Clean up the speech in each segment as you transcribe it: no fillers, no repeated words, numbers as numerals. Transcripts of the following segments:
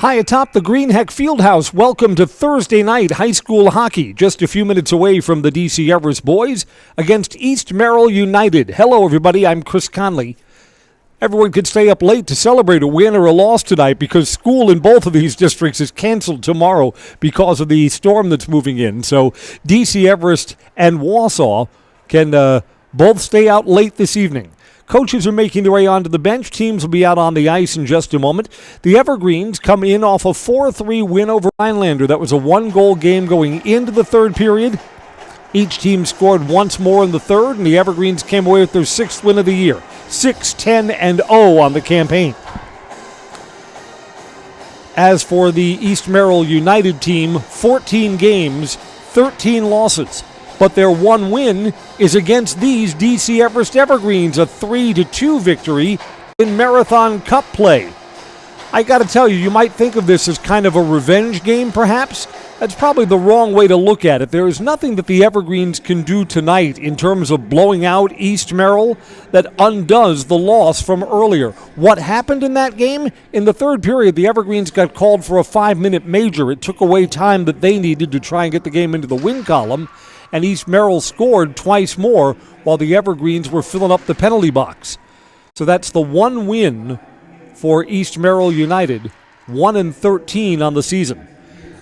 Hi atop the Greenheck Fieldhouse, welcome to Thursday night high school hockey. Just a few minutes away from the DC Everest boys against East Merrill United. Hello everybody, I'm Chris Conley. Everyone could stay up late to celebrate a win or a loss tonight because school in both of these districts is canceled tomorrow because of the storm that's moving in. So DC Everest and Wausau can both stay out late this evening. Coaches are making their way onto the bench. Teams will be out on the ice in just a moment. The Evergreens come in off a 4-3 win over Rhinelander. That was a one-goal game going into the third period. Each team scored once more in the third, and the Evergreens came away with their sixth win of the year. 6-10-0 on the campaign. As for the East Merrill United team, 14 games, 13 losses. But their one win is against these DC Everest Evergreens, a 3-2 victory in Marathon Cup play. I got to tell you, you might think of this as kind of a revenge game, perhaps. That's probably the wrong way to look at it. There is nothing that the Evergreens can do tonight in terms of blowing out East Merrill that undoes the loss from earlier. What happened in that game? In the third period, the Evergreens got called for a 5-minute major. It took away time that they needed to try and get the game into the win column. And East Merrill scored twice more while the Evergreens were filling up the penalty box. So that's the one win for East Merrill United, 1-13 on the season.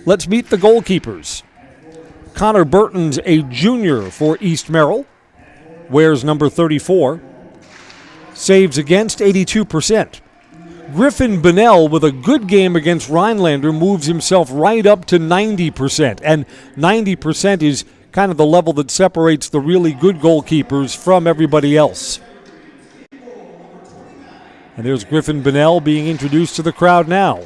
Let's meet the goalkeepers. Connor Burton's a junior for East Merrill, wears number 34, saves against 82%. Griffin Bunnell, with a good game against Rhinelander, moves himself right up to 90%. And 90% is kind of the level that separates the really good goalkeepers from everybody else. And there's Griffin Bunnell being introduced to the crowd now.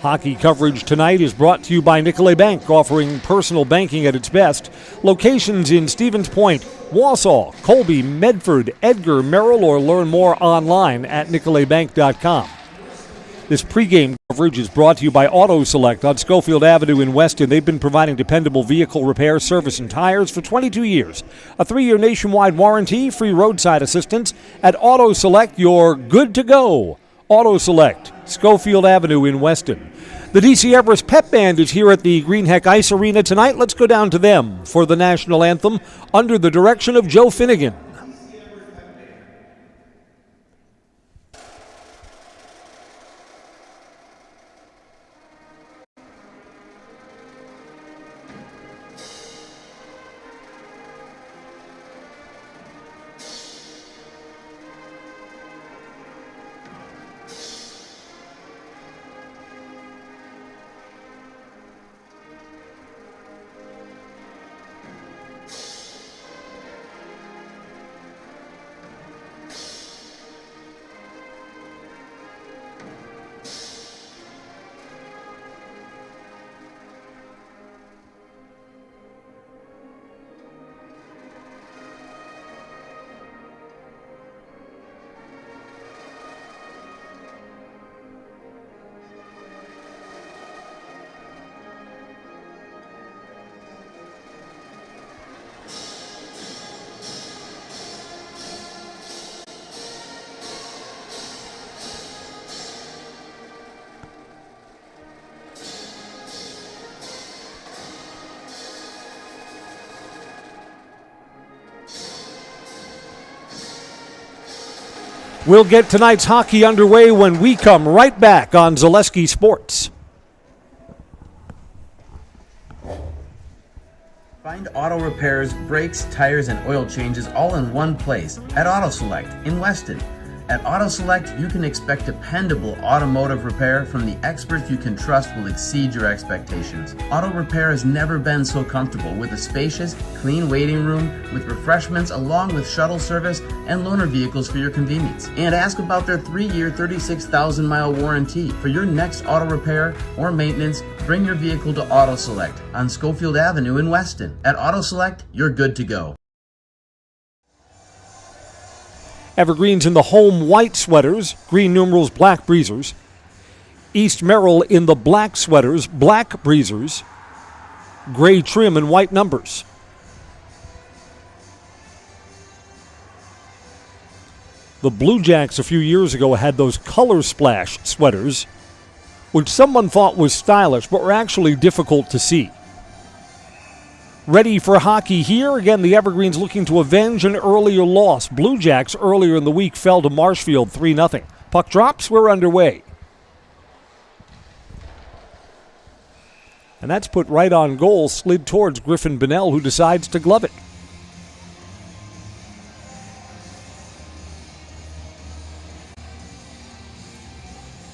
Hockey coverage tonight is brought to you by Nicolet Bank, offering personal banking at its best. Locations in Stevens Point, Wausau, Colby, Medford, Edgar, Merrill, or learn more online at nicoletbank.com. This pregame coverage is brought to you by Auto Select on Schofield Avenue in Weston. They've been providing dependable vehicle repair, service, and tires for 22 years. A 3-year nationwide warranty, free roadside assistance. At Auto Select, you're good to go. Auto Select, Schofield Avenue in Weston. The DC Everest Pep Band is here at the Greenheck Ice Arena tonight. Let's go down to them for the national anthem under the direction of Joe Finnegan. We'll get tonight's hockey underway when we come right back on Zaleski Sports. Find auto repairs, brakes, tires, and oil changes all in one place at Auto Select in Weston. At Auto Select, you can expect dependable automotive repair from the experts you can trust will exceed your expectations. Auto repair has never been so comfortable with a spacious, clean waiting room with refreshments along with shuttle service and loaner vehicles for your convenience. And ask about their 3-year, 36,000-mile warranty. For your next auto repair or maintenance, bring your vehicle to Auto Select on Schofield Avenue in Weston. At Auto Select, you're good to go. Evergreens in the home white sweaters, green numerals, black breezers. East Merrill in the black sweaters, black breezers, gray trim and white numbers. The Blue Jacks a few years ago had those color splash sweaters, which someone thought was stylish, but were actually difficult to see. Ready for hockey here. Again, the Evergreens looking to avenge an earlier loss. Blue Jacks earlier in the week fell to Marshfield 3-0. Puck drops, we're underway. And that's put right on goal, slid towards Griffin Bonnell, who decides to glove it.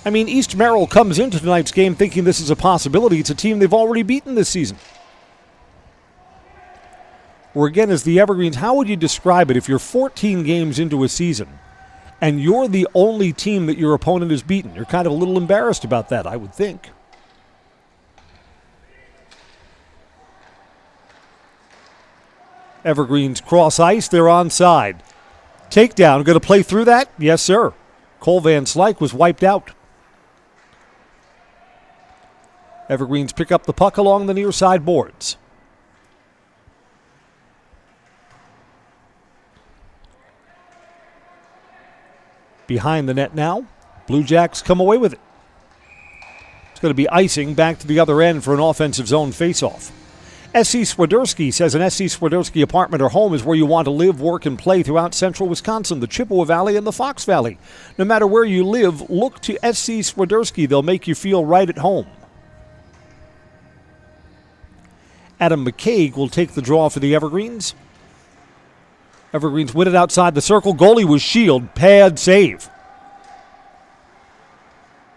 I mean, East Merrill comes into tonight's game thinking this is a possibility. It's a team they've already beaten this season. Or again, as the Evergreens, how would you describe it if you're 14 games into a season and you're the only team that your opponent has beaten? You're kind of a little embarrassed about that, I would think. Evergreens cross ice, they're onside. Takedown, going to play through that? Yes, sir. Cole Van Slyke was wiped out. Evergreens pick up the puck along the near side boards. Behind the net now. Blue Jacks come away with it. It's going to be icing back to the other end for an offensive zone faceoff. S.C. Swiderski says an S.C. Swiderski apartment or home is where you want to live, work, and play throughout central Wisconsin, the Chippewa Valley, and the Fox Valley. No matter where you live, look to S.C. Swiderski. They'll make you feel right at home. Adam McCaig will take the draw for the Evergreens. Evergreens win it outside the circle. Goalie was Shield. Pad save.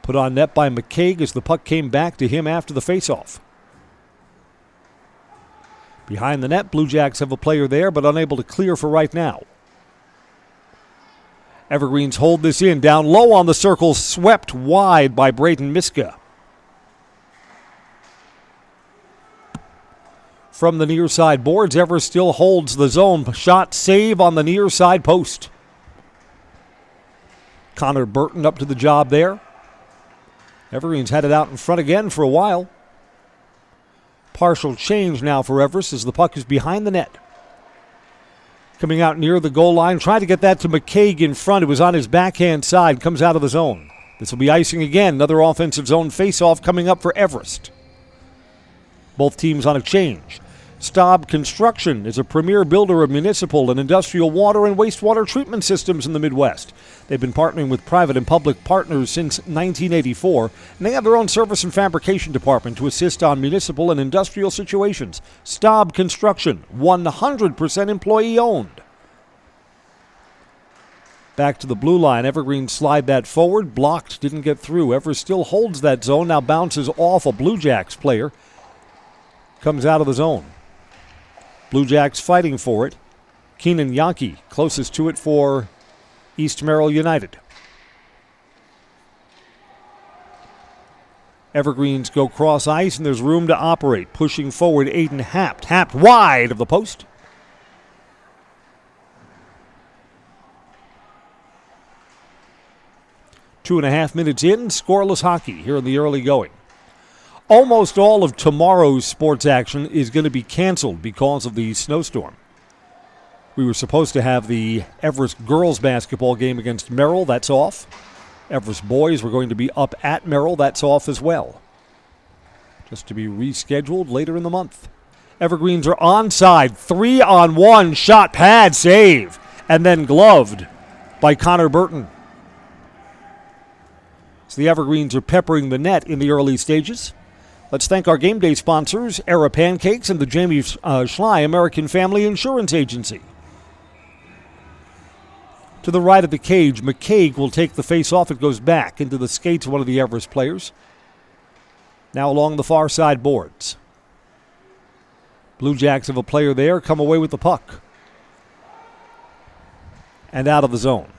Put on net by McCaig as the puck came back to him after the faceoff. Behind the net, Blue Jacks have a player there, but unable to clear for right now. Evergreens hold this in. Down low on the circle, swept wide by Braden Miska. From the near side boards, Everest still holds the zone. Shot save on the near side post. Connor Burton up to the job there. Evergreens had it out in front again for a while. Partial change now for Everest as the puck is behind the net. Coming out near the goal line, trying to get that to McCaig in front. It was on his backhand side, comes out of the zone. This will be icing again. Another offensive zone faceoff coming up for Everest. Both teams on a change. Staub Construction is a premier builder of municipal and industrial water and wastewater treatment systems in the Midwest. They've been partnering with private and public partners since 1984, and they have their own service and fabrication department to assist on municipal and industrial situations. Staub Construction, 100% employee-owned. Back to the blue line. Evergreen slide that forward. Blocked, didn't get through. Everest still holds that zone, now bounces off a Blue Jacks player. Comes out of the zone. Blue Jacks fighting for it. Keenan Yankee closest to it for East Merrill United. Evergreens go cross ice and there's room to operate. Pushing forward, Aiden Hapt. Hapt wide of the post. Two and a half minutes in, scoreless hockey here in the early going. Almost all of tomorrow's sports action is going to be canceled because of the snowstorm. We were supposed to have the Everest girls basketball game against Merrill. That's off. Everest boys were going to be up at Merrill. That's off as well. Just to be rescheduled later in the month. Evergreens are onside. 3-on-1 shot pad save. And then gloved by Connor Burton. So the Evergreens are peppering the net in the early stages. Let's thank our game day sponsors, Era Pancakes and the Jamie Schley American Family Insurance Agency. To the right of the cage, McCaig will take the face-off. It goes back into the skates of one of the Everest players. Now along the far side boards. Blue Jacks have a player there, come away with the puck. And out of the zone.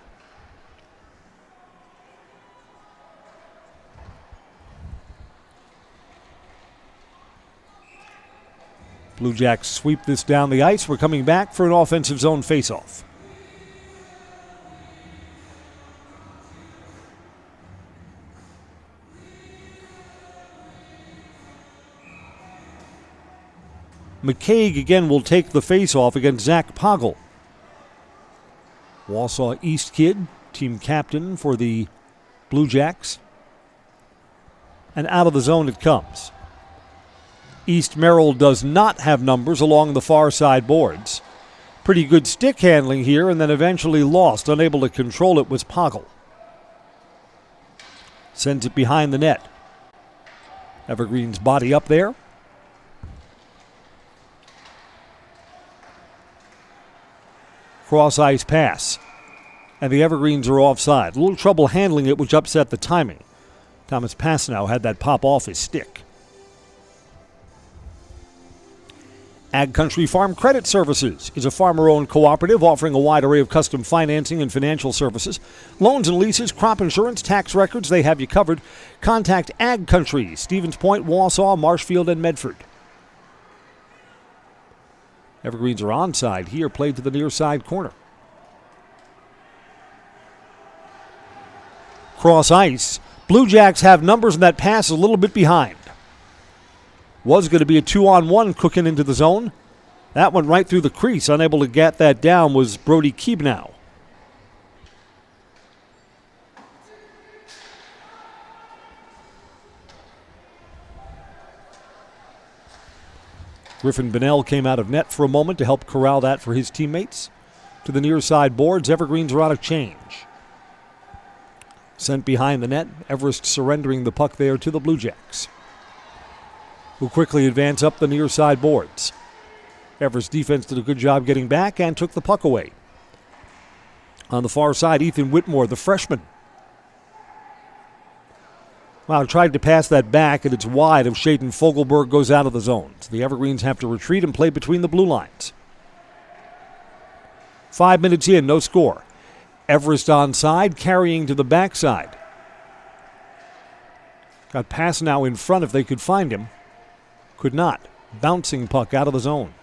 Blue Jacks sweep this down the ice. We're coming back for an offensive zone faceoff. McCaig again will take the faceoff against Zach Poggle. Wausau East kid, team captain for the Blue Jacks. And out of the zone it comes. East Merrill does not have numbers along the far side boards. Pretty good stick handling here, and then eventually lost. Unable to control it was Poggle. Sends it behind the net. Evergreen's body up there. Cross ice pass. And the Evergreens are offside. A little trouble handling it, which upset the timing. Thomas Pasnow had that pop off his stick. Ag Country Farm Credit Services is a farmer-owned cooperative offering a wide array of custom financing and financial services. Loans and leases, crop insurance, tax records, they have you covered. Contact Ag Country, Stevens Point, Wausau, Marshfield, and Medford. Evergreens are onside here, played to the near side corner. Cross ice. Blue Jacks have numbers, and that pass is a little bit behind. Was going to be a 2-on-1 cooking into the zone. That went right through the crease. Unable to get that down was Brody Keebnow. Griffin Bonnell came out of net for a moment to help corral that for his teammates. To the near side boards, Evergreens are out of change. Sent behind the net, Everest surrendering the puck there to the Blue Jacks, who quickly advance up the near side boards. Everest defense did a good job getting back and took the puck away. On the far side, Ethan Whitmore, the freshman. Wow, tried to pass that back, and it's wide of Shaden Fogelberg, goes out of the zone. So the Evergreens have to retreat and play between the blue lines. 5 minutes in, no score. Everest onside, carrying to the backside. Got pass now in front if they could find him. Could not. Bouncing puck out of the zone.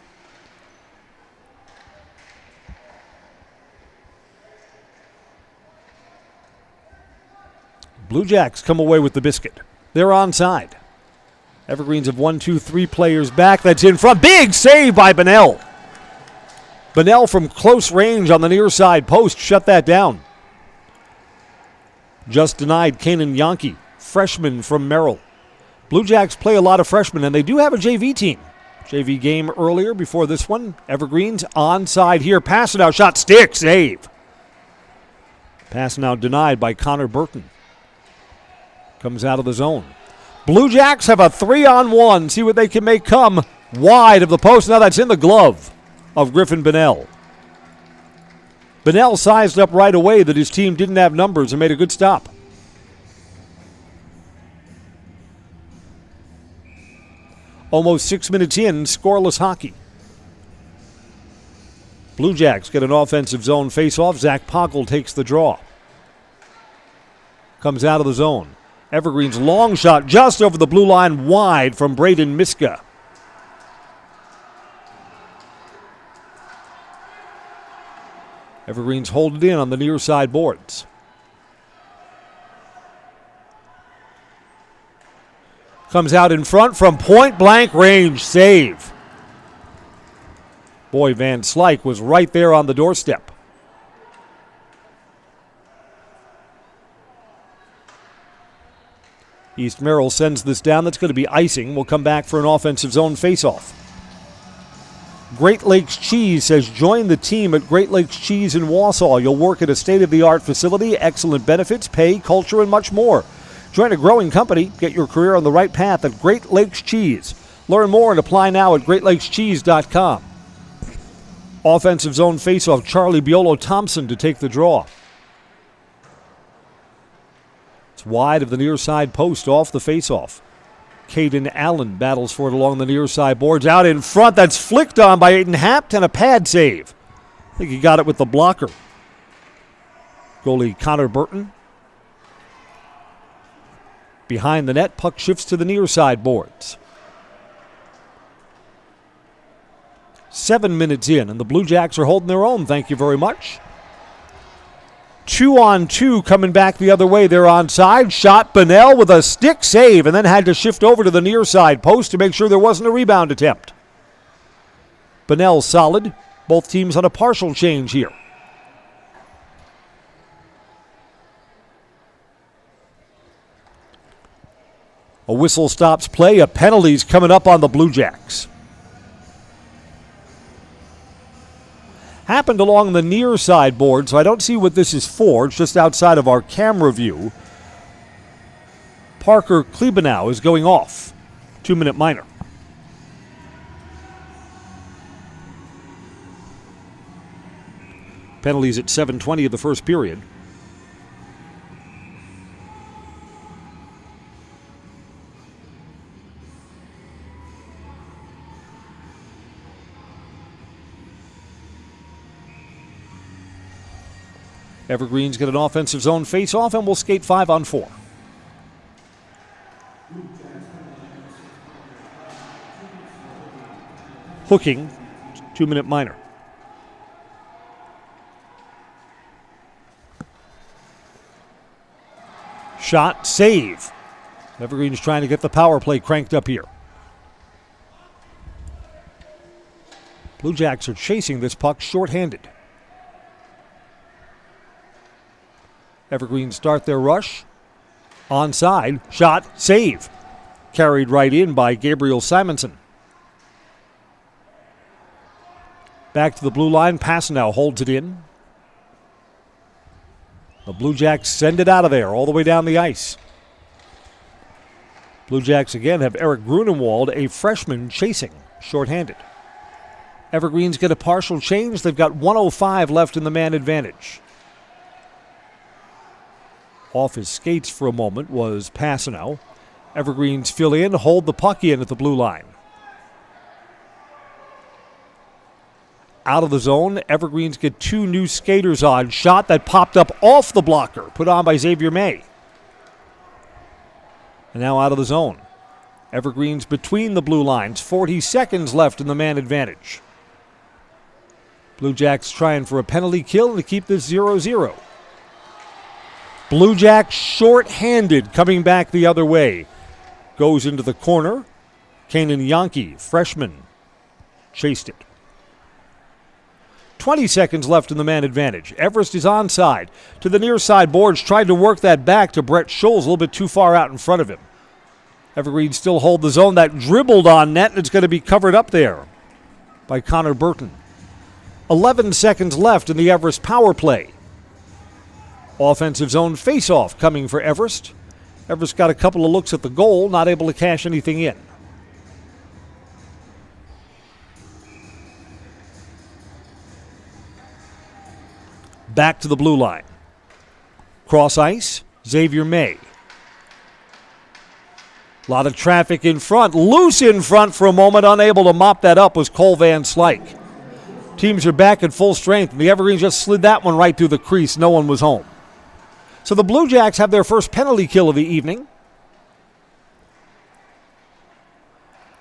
Blue Jacks come away with the biscuit. They're onside. Evergreens have 1, 2, 3 players back. That's in front. Big save by Bonnell. Bonnell from close range on the near side post shut that down. Just denied Kanan Yankee, freshman from Merrill. Blue Jacks play a lot of freshmen, and they do have a JV team. JV game earlier before this one. Evergreens onside here. Pass it out. Shot stick. Save. Pass now denied by Connor Burton. Comes out of the zone. Blue Jacks have a 3-on-1. See what they can make come wide of the post. Now that's in the glove of Griffin Bonnell. Bonnell sized up right away that his team didn't have numbers and made a good stop. Almost 6 minutes in, scoreless hockey. Blue Jacks get an offensive zone faceoff. Zach Poggle takes the draw. Comes out of the zone. Evergreen's long shot just over the blue line, wide from Braden Miska. Evergreen's hold it in on the near side boards. Comes out in front from point blank range. Save. Boy, Van Slyke was right there on the doorstep. East Merrill sends this down. That's going to be icing. We'll come back for an offensive zone faceoff. Great Lakes Cheese has joined the team at Great Lakes Cheese in Wausau. You'll work at a state-of-the-art facility, excellent benefits, pay, culture, and much more. Join a growing company. Get your career on the right path at Great Lakes Cheese. Learn more and apply now at greatlakescheese.com. Offensive zone faceoff, Charlie Biolo-Thompson to take the draw. It's wide of the near side post off the faceoff. Caden Allen battles for it along the near side boards. Out in front, that's flicked on by Aiden Hapt and a pad save. I think he got it with the blocker. Goalie Connor Burton. Behind the net, puck shifts to the near side boards. 7 minutes in, and the Blue Jacks are holding their own. Thank you very much. 2-on-2 coming back the other way. They're onside. Shot Bonnell with a stick save and then had to shift over to the near side post to make sure there wasn't a rebound attempt. Bonnell solid. Both teams on a partial change here. A whistle stops play. A penalty's coming up on the Blue Jacks. Happened along the near side board, so I don't see what this is for. It's just outside of our camera view. Parker Klebanow is going off. 2-minute minor. Penalties at 7:20 of the first period. Evergreen's get an offensive zone face-off and will skate 5-on-4. Hooking, 2-minute minor. Shot, save. Evergreen's trying to get the power play cranked up here. Blue Jacks are chasing this puck shorthanded. Evergreen start their rush. Onside, shot, save. Carried right in by Gabriel Simonson. Back to the blue line, Passanel holds it in. The Blue Jacks send it out of there, all the way down the ice. Blue Jacks again have Eric Grunewald, a freshman, chasing, shorthanded. Evergreens get a partial change. They've got 1:05 left in the man advantage. Off his skates for a moment was Passanel. Evergreens fill in, hold the puck in at the blue line. Out of the zone, Evergreens get two new skaters on. Shot that popped up off the blocker, put on by Xavier May. And now out of the zone. Evergreens between the blue lines, 40 seconds left in the man advantage. Blue Jacks trying for a penalty kill to keep this 0-0. Blue Jacks short-handed coming back the other way. Goes into the corner. Kanan Yankee, freshman, chased it. 20 seconds left in the man advantage. Everest is onside. To the near side boards, tried to work that back to Brett Scholes, a little bit too far out in front of him. Evergreen still hold the zone. That dribbled on net, and it's going to be covered up there by Connor Burton. 11 seconds left in the Everest power play. Offensive zone face-off coming for Everest. Everest got a couple of looks at the goal, not able to cash anything in. Back to the blue line. Cross ice, Xavier May. A lot of traffic in front. Loose in front for a moment. Unable to mop that up was Cole Van Slyke. Teams are back at full strength. The Evergreens just slid that one right through the crease. No one was home. So the Blue Jacks have their first penalty kill of the evening.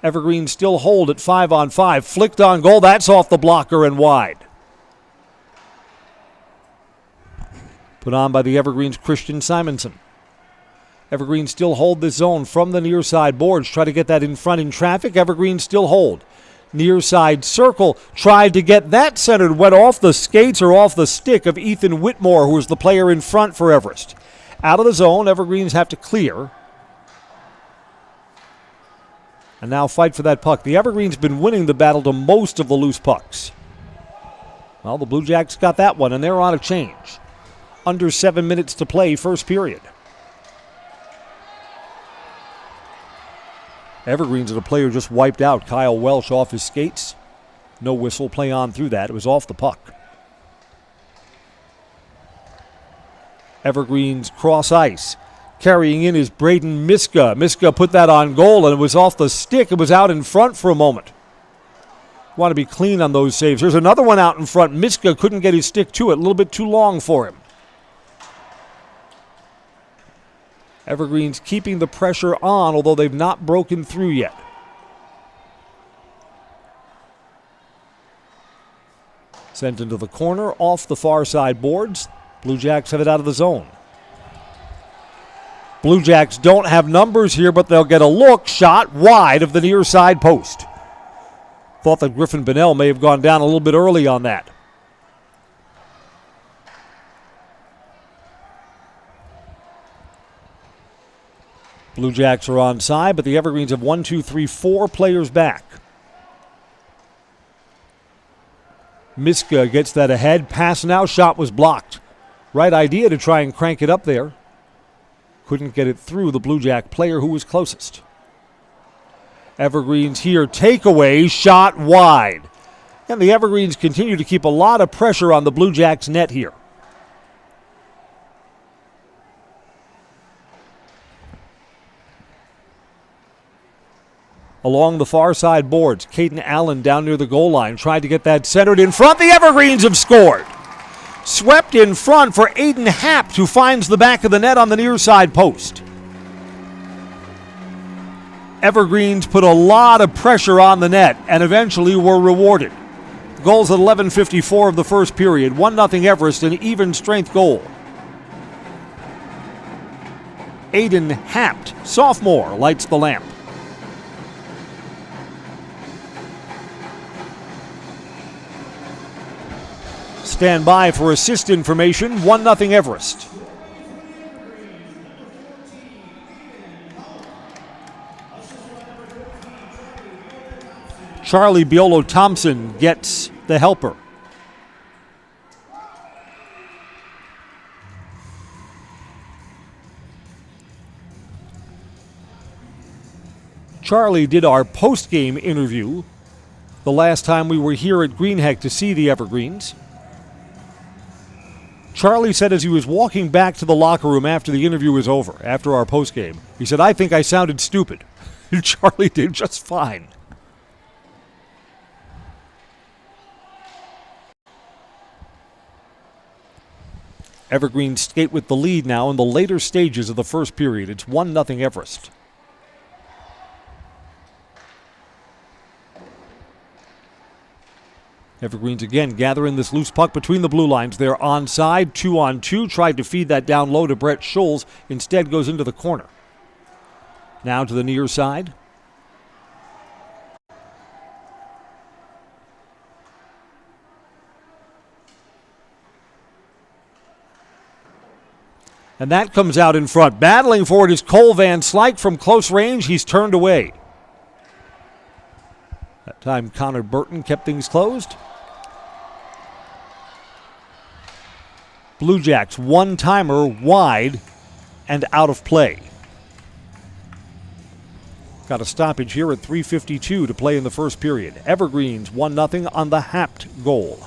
Evergreens still hold at 5-on-5. Flicked on goal. That's off the blocker and wide. Put on by the Evergreens' Christian Simonson. Evergreens still hold this zone from the near side boards. Try to get that in front in traffic. Evergreens still hold. Near side circle. Tried to get that centered. Went off the skates or off the stick of Ethan Whitmore, who was the player in front for Everest. Out of the zone. Evergreens have to clear. And now fight for that puck. The Evergreens been winning the battle to most of the loose pucks. Well, the Blue Jacks got that one, and they're on a change. Under 7 minutes to play, first period. Evergreens and a player just wiped out. Kyle Welsh off his skates. No whistle, play on through that. It was off the puck. Evergreens cross ice. Carrying in is Braden Miska. Miska put that on goal, and it was off the stick. It was out in front for a moment. Want to be clean on those saves. There's another one out in front. Miska couldn't get his stick to it. A little bit too long for him. Evergreens keeping the pressure on, although they've not broken through yet. Sent into the corner, off the far side boards. Blue Jacks have it out of the zone. Blue Jacks don't have numbers here, but they'll get a look. Shot wide of the near side post. Thought that Griffin Bonnell may have gone down a little bit early on that. Blue Jacks are onside, but the Evergreens have 4 players back. Miska gets that ahead. Pass now. Shot was blocked. Right idea to try and crank it up there. Couldn't get it through the Blue Jack player who was closest. Evergreens here. Takeaway. Shot wide. And the Evergreens continue to keep a lot of pressure on the Blue Jacks net here. Along the far side boards, Caden Allen down near the goal line tried to get that centered in front. The Evergreens have scored. Swept in front for Aiden Hapt, who finds the back of the net on the near side post. Evergreens put a lot of pressure on the net and eventually were rewarded. Goals at 11:54 of the first period. 1-0 Everest, an even strength goal. Aiden Hapt, sophomore, lights the lamp. Stand by for assist information. 1-0 Everest. Charlie Biolo-Thompson gets the helper. Charlie did our post-game interview the last time we were here at Greenheck to see the Evergreens. Charlie said as he was walking back to the locker room after the interview was over, after our postgame, he said, "I think I sounded stupid." Charlie did just fine. Evergreens skate with the lead now in the later stages of the first period. It's 1-0 Everest. Evergreens again gathering this loose puck between the blue lines. They're onside, 2-on-2. Tried to feed that down low to Brett Scholes. Instead goes into the corner. Now to the near side. And that comes out in front. Battling for it is Cole Van Slyke from close range. He's turned away. That time Connor Burton kept things closed. Blue Jacks, one-timer wide and out of play. Got a stoppage here at 3:52 to play in the first period. Evergreens 1-0 on the Hapt goal.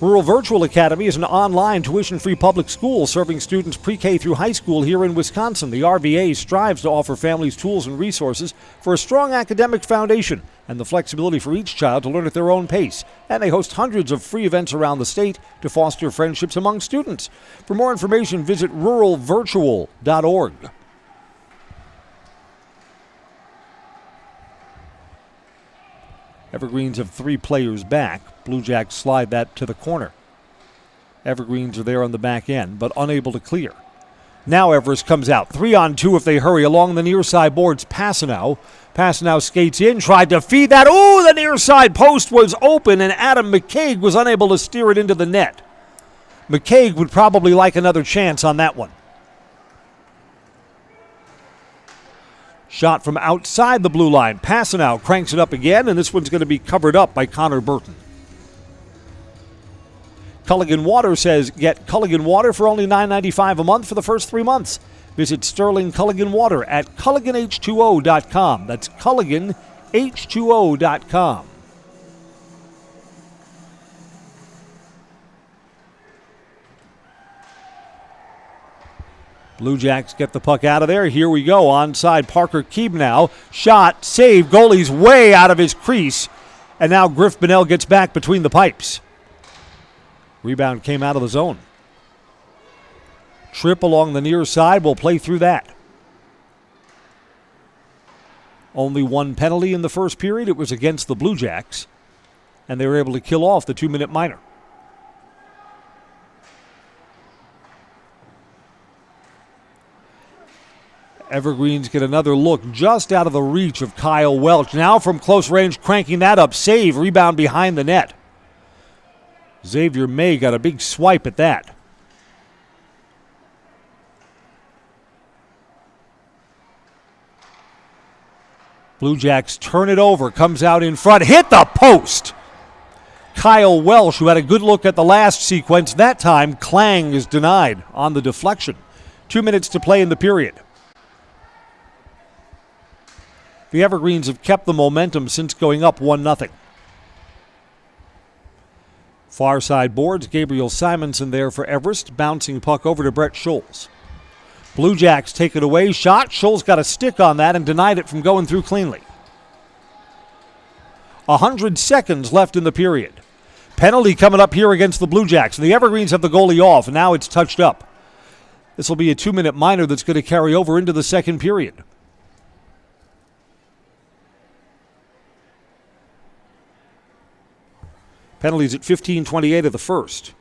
Rural Virtual Academy is an online tuition-free public school serving students pre-K through high school here in Wisconsin. The RVA strives to offer families tools and resources for a strong academic foundation and the flexibility for each child to learn at their own pace. And they host hundreds of free events around the state to foster friendships among students. For more information, visit ruralvirtual.org. Evergreens have 3 players back. Blue Jacks slide that to the corner. Evergreens are there on the back end, but unable to clear. Now Everest comes out. 3-on-2 if they hurry along the near side boards. Passanow skates in, tried to feed that. Oh, the near side post was open, and Adam McCaig was unable to steer it into the net. McCaig would probably like another chance on that one. Shot from outside the blue line. Passanow cranks it up again, and this one's going to be covered up by Connor Burton. Culligan Water says get Culligan Water for only $9.95 a month for the first 3 months. Visit Sterling Culligan Water at CulliganH2O.com. That's CulliganH2O.com. Blue Jacks get the puck out of there. Here we go. Onside, Parker Keebnow. Shot, save. Goalie's way out of his crease. And now Griff Bonnell gets back between the pipes. Rebound came out of the zone. Trip along the near side. Will play through that. Only one penalty in the first period. It was against the Blue Jacks. And they were able to kill off the 2-minute minor. Evergreens get another look just out of the reach of Kyle Welch. Now from close range, cranking that up. Save, rebound behind the net. Xavier May got a big swipe at that. Blue Jacks turn it over, comes out in front, hit the post. Kyle Welsh, who had a good look at the last sequence, that time Klang is denied on the deflection. 2 minutes to play in the period. The Evergreens have kept the momentum since going up 1-0. Far side boards, Gabriel Simonson there for Everest, bouncing puck over to Brett Scholes. Blue Jacks take it away, shot. Scholes got a stick on that and denied it from going through cleanly. 100 seconds left in the period. Penalty coming up here against the Blue Jacks. The Evergreens have the goalie off, and now it's touched up. This will be a 2-minute minor that's going to carry over into the second period. Penalties at 15:28 of the first.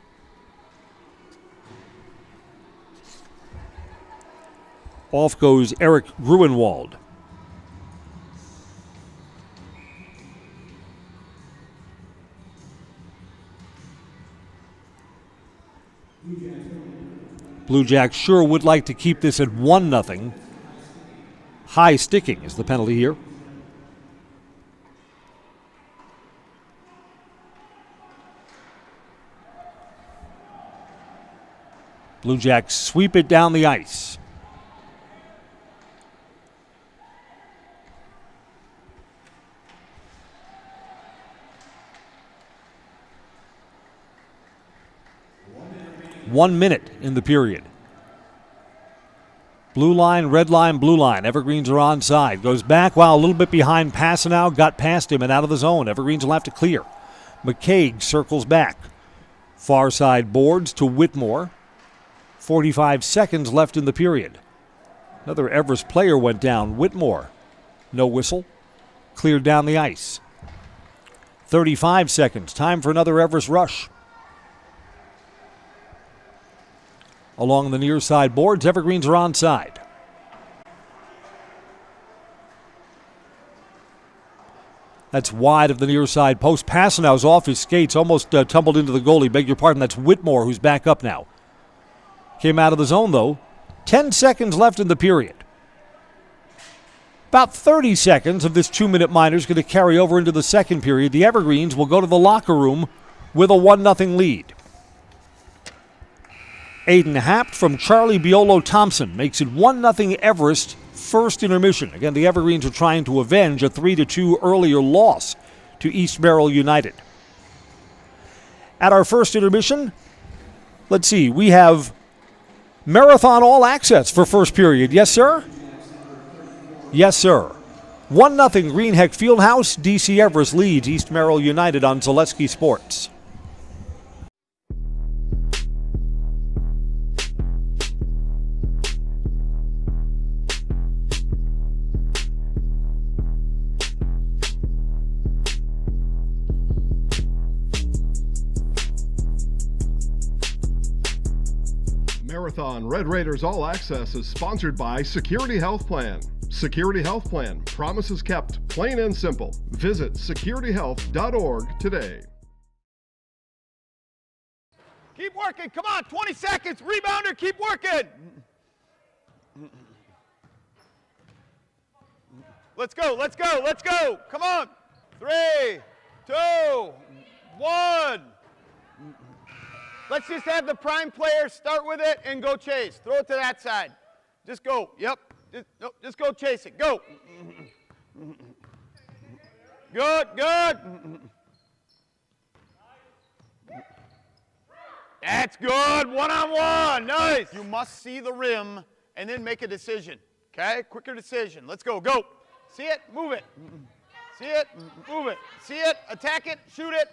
Off goes Eric Gruenwald. Blue Jacks sure would like to keep this at 1-0. High sticking is the penalty here. Blue Jacks sweep it down the ice. One minute in the period. Blue line, red line, blue line. Evergreens are onside. Goes back, a little bit behind Passanow. Got past him and out of the zone. Evergreens will have to clear. McCaig circles back. Far side boards to Whitmore. 45 seconds left in the period. Another Everest player went down. Whitmore. No whistle. Cleared down the ice. 35 seconds. Time for another Everest rush. Along the near side boards, Evergreens are onside. That's wide of the near side post. Passanow's off his skates, almost tumbled into the goalie. Beg your pardon, that's Whitmore who's back up now. Came out of the zone, though. 10 seconds left in the period. About 30 seconds of this 2-minute minor is going to carry over into the second period. The Evergreens will go to the locker room with a 1-0 lead. Aiden Hapt from Charlie Biolo-Thompson makes it 1-0 Everest, first intermission. Again, the Evergreens are trying to avenge a 3-2 earlier loss to East Merrill United. At our first intermission, let's see, we have Marathon All Access for first period. Yes, sir? Yes, sir. 1-0 Greenheck Fieldhouse. DC Everest leads East Merrill United on Zaleski Sports. Marathon Red Raiders All Access is sponsored by Security Health Plan. Security Health Plan. Promises kept. Plain and simple. Visit securityhealth.org today. Keep working. Come on. 20 seconds. Rebounder. Keep working. Let's go. Let's go. Let's go. Come on. 3, 2, 1. Let's just have the prime players start with it and go chase. Throw it to that side. Just go. Yep. Just go chase it. Go. Good, good. That's good. One-on-one. Nice. You must see the rim and then make a decision. Okay? Quicker decision. Let's go. Go. See it. Move it. See it. Move it. See it. Attack it. Shoot it.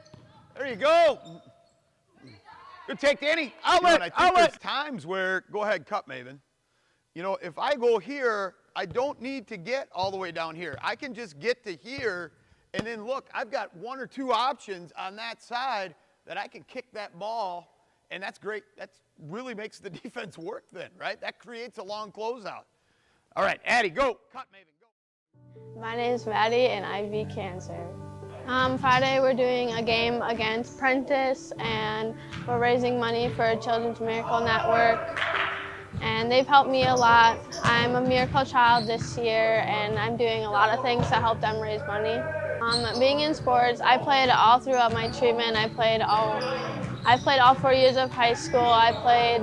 There you go. Good take, Danny. Outlet, I think there's times where, go ahead, cut, Maven. You know, if I go here, I don't need to get all the way down here. I can just get to here, and then look, I've got 1 or 2 options on that side that I can kick that ball, and that's great. That really makes the defense work then, right? That creates a long closeout. All right, Addie, go. Cut, Maven, go. My name is Maddie, and I beat cancer. Friday we're doing a game against Prentice, and we're raising money for Children's Miracle Network. and they've helped me a lot. I'm a Miracle Child this year, and I'm doing a lot of things to help them raise money. Being in sports, I played all throughout my treatment. I played all 4 years of high school. I played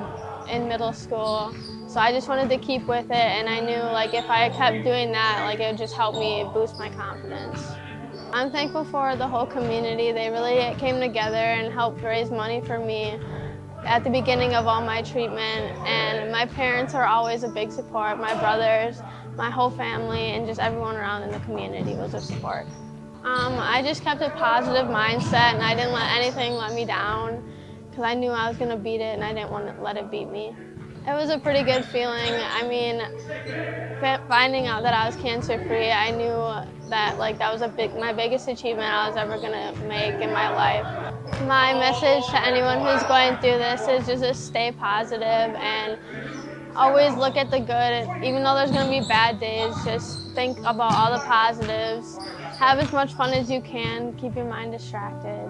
in middle school. So I just wanted to keep with it, and I knew like if I kept doing that, like it would just help me boost my confidence. I'm thankful for the whole community. They really came together and helped raise money for me at the beginning of all my treatment, and my parents are always a big support. My brothers, my whole family, and just everyone around in the community was a support. I just kept a positive mindset, and I didn't let anything let me down because I knew I was going to beat it, and I didn't want to let it beat me. It was a pretty good feeling. I mean, finding out that I was cancer-free, I knew that like that was my biggest achievement I was ever going to make in my life. My message to anyone who's going through this is just to stay positive and always look at the good. Even though there's going to be bad days, just think about all the positives. Have as much fun as you can. Keep your mind distracted.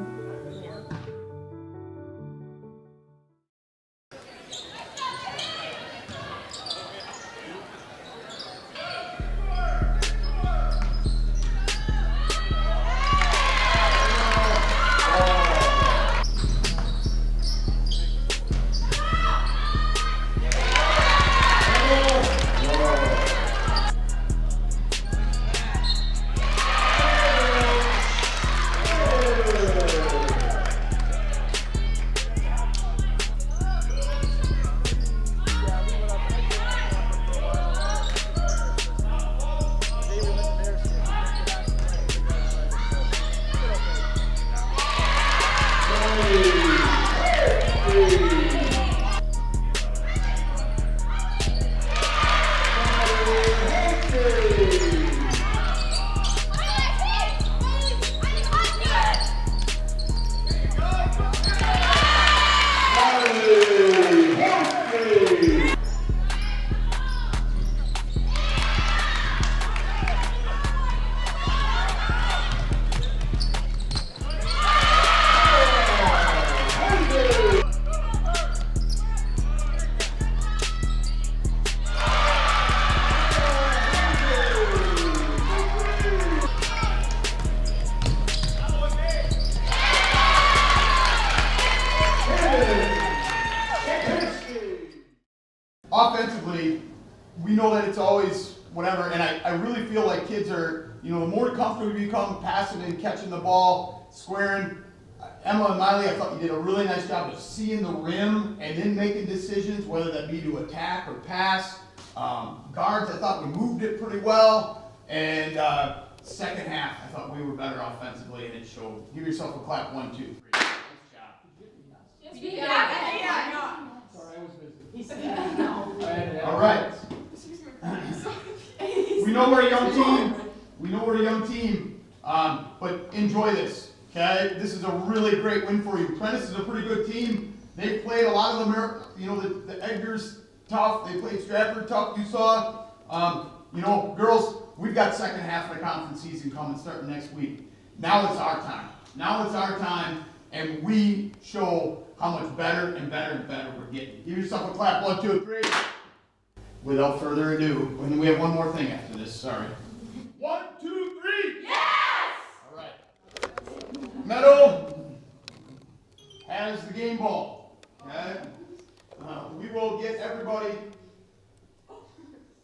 Offensively, we know that it's always whatever, and I really feel like kids are, the more comfortable you become passing and catching the ball, squaring. Emma and Miley, I thought you did a really nice job of seeing the rim and then making decisions, whether that be to attack or pass. Guards, I thought we moved it pretty well, and second half, I thought we were better offensively, and it showed. Give yourself a clap, 1, 2, 3. Nice job. Yeah. All right. We know we're a young team. But enjoy this. Okay, this is a really great win for you. Prentice is a pretty good team. They've played a lot of the the Edgar's tough. They played Stratford tough. You saw. Girls, we've got second half of the conference season coming starting next week. Now it's our time. And we show how much better and better and better we're getting. Give yourself a clap, 1, 2, 3. Without further ado, and we have one more thing after this, sorry. 1, 2, 3. Yes! All right. Merrill has the game ball. Okay? We will get everybody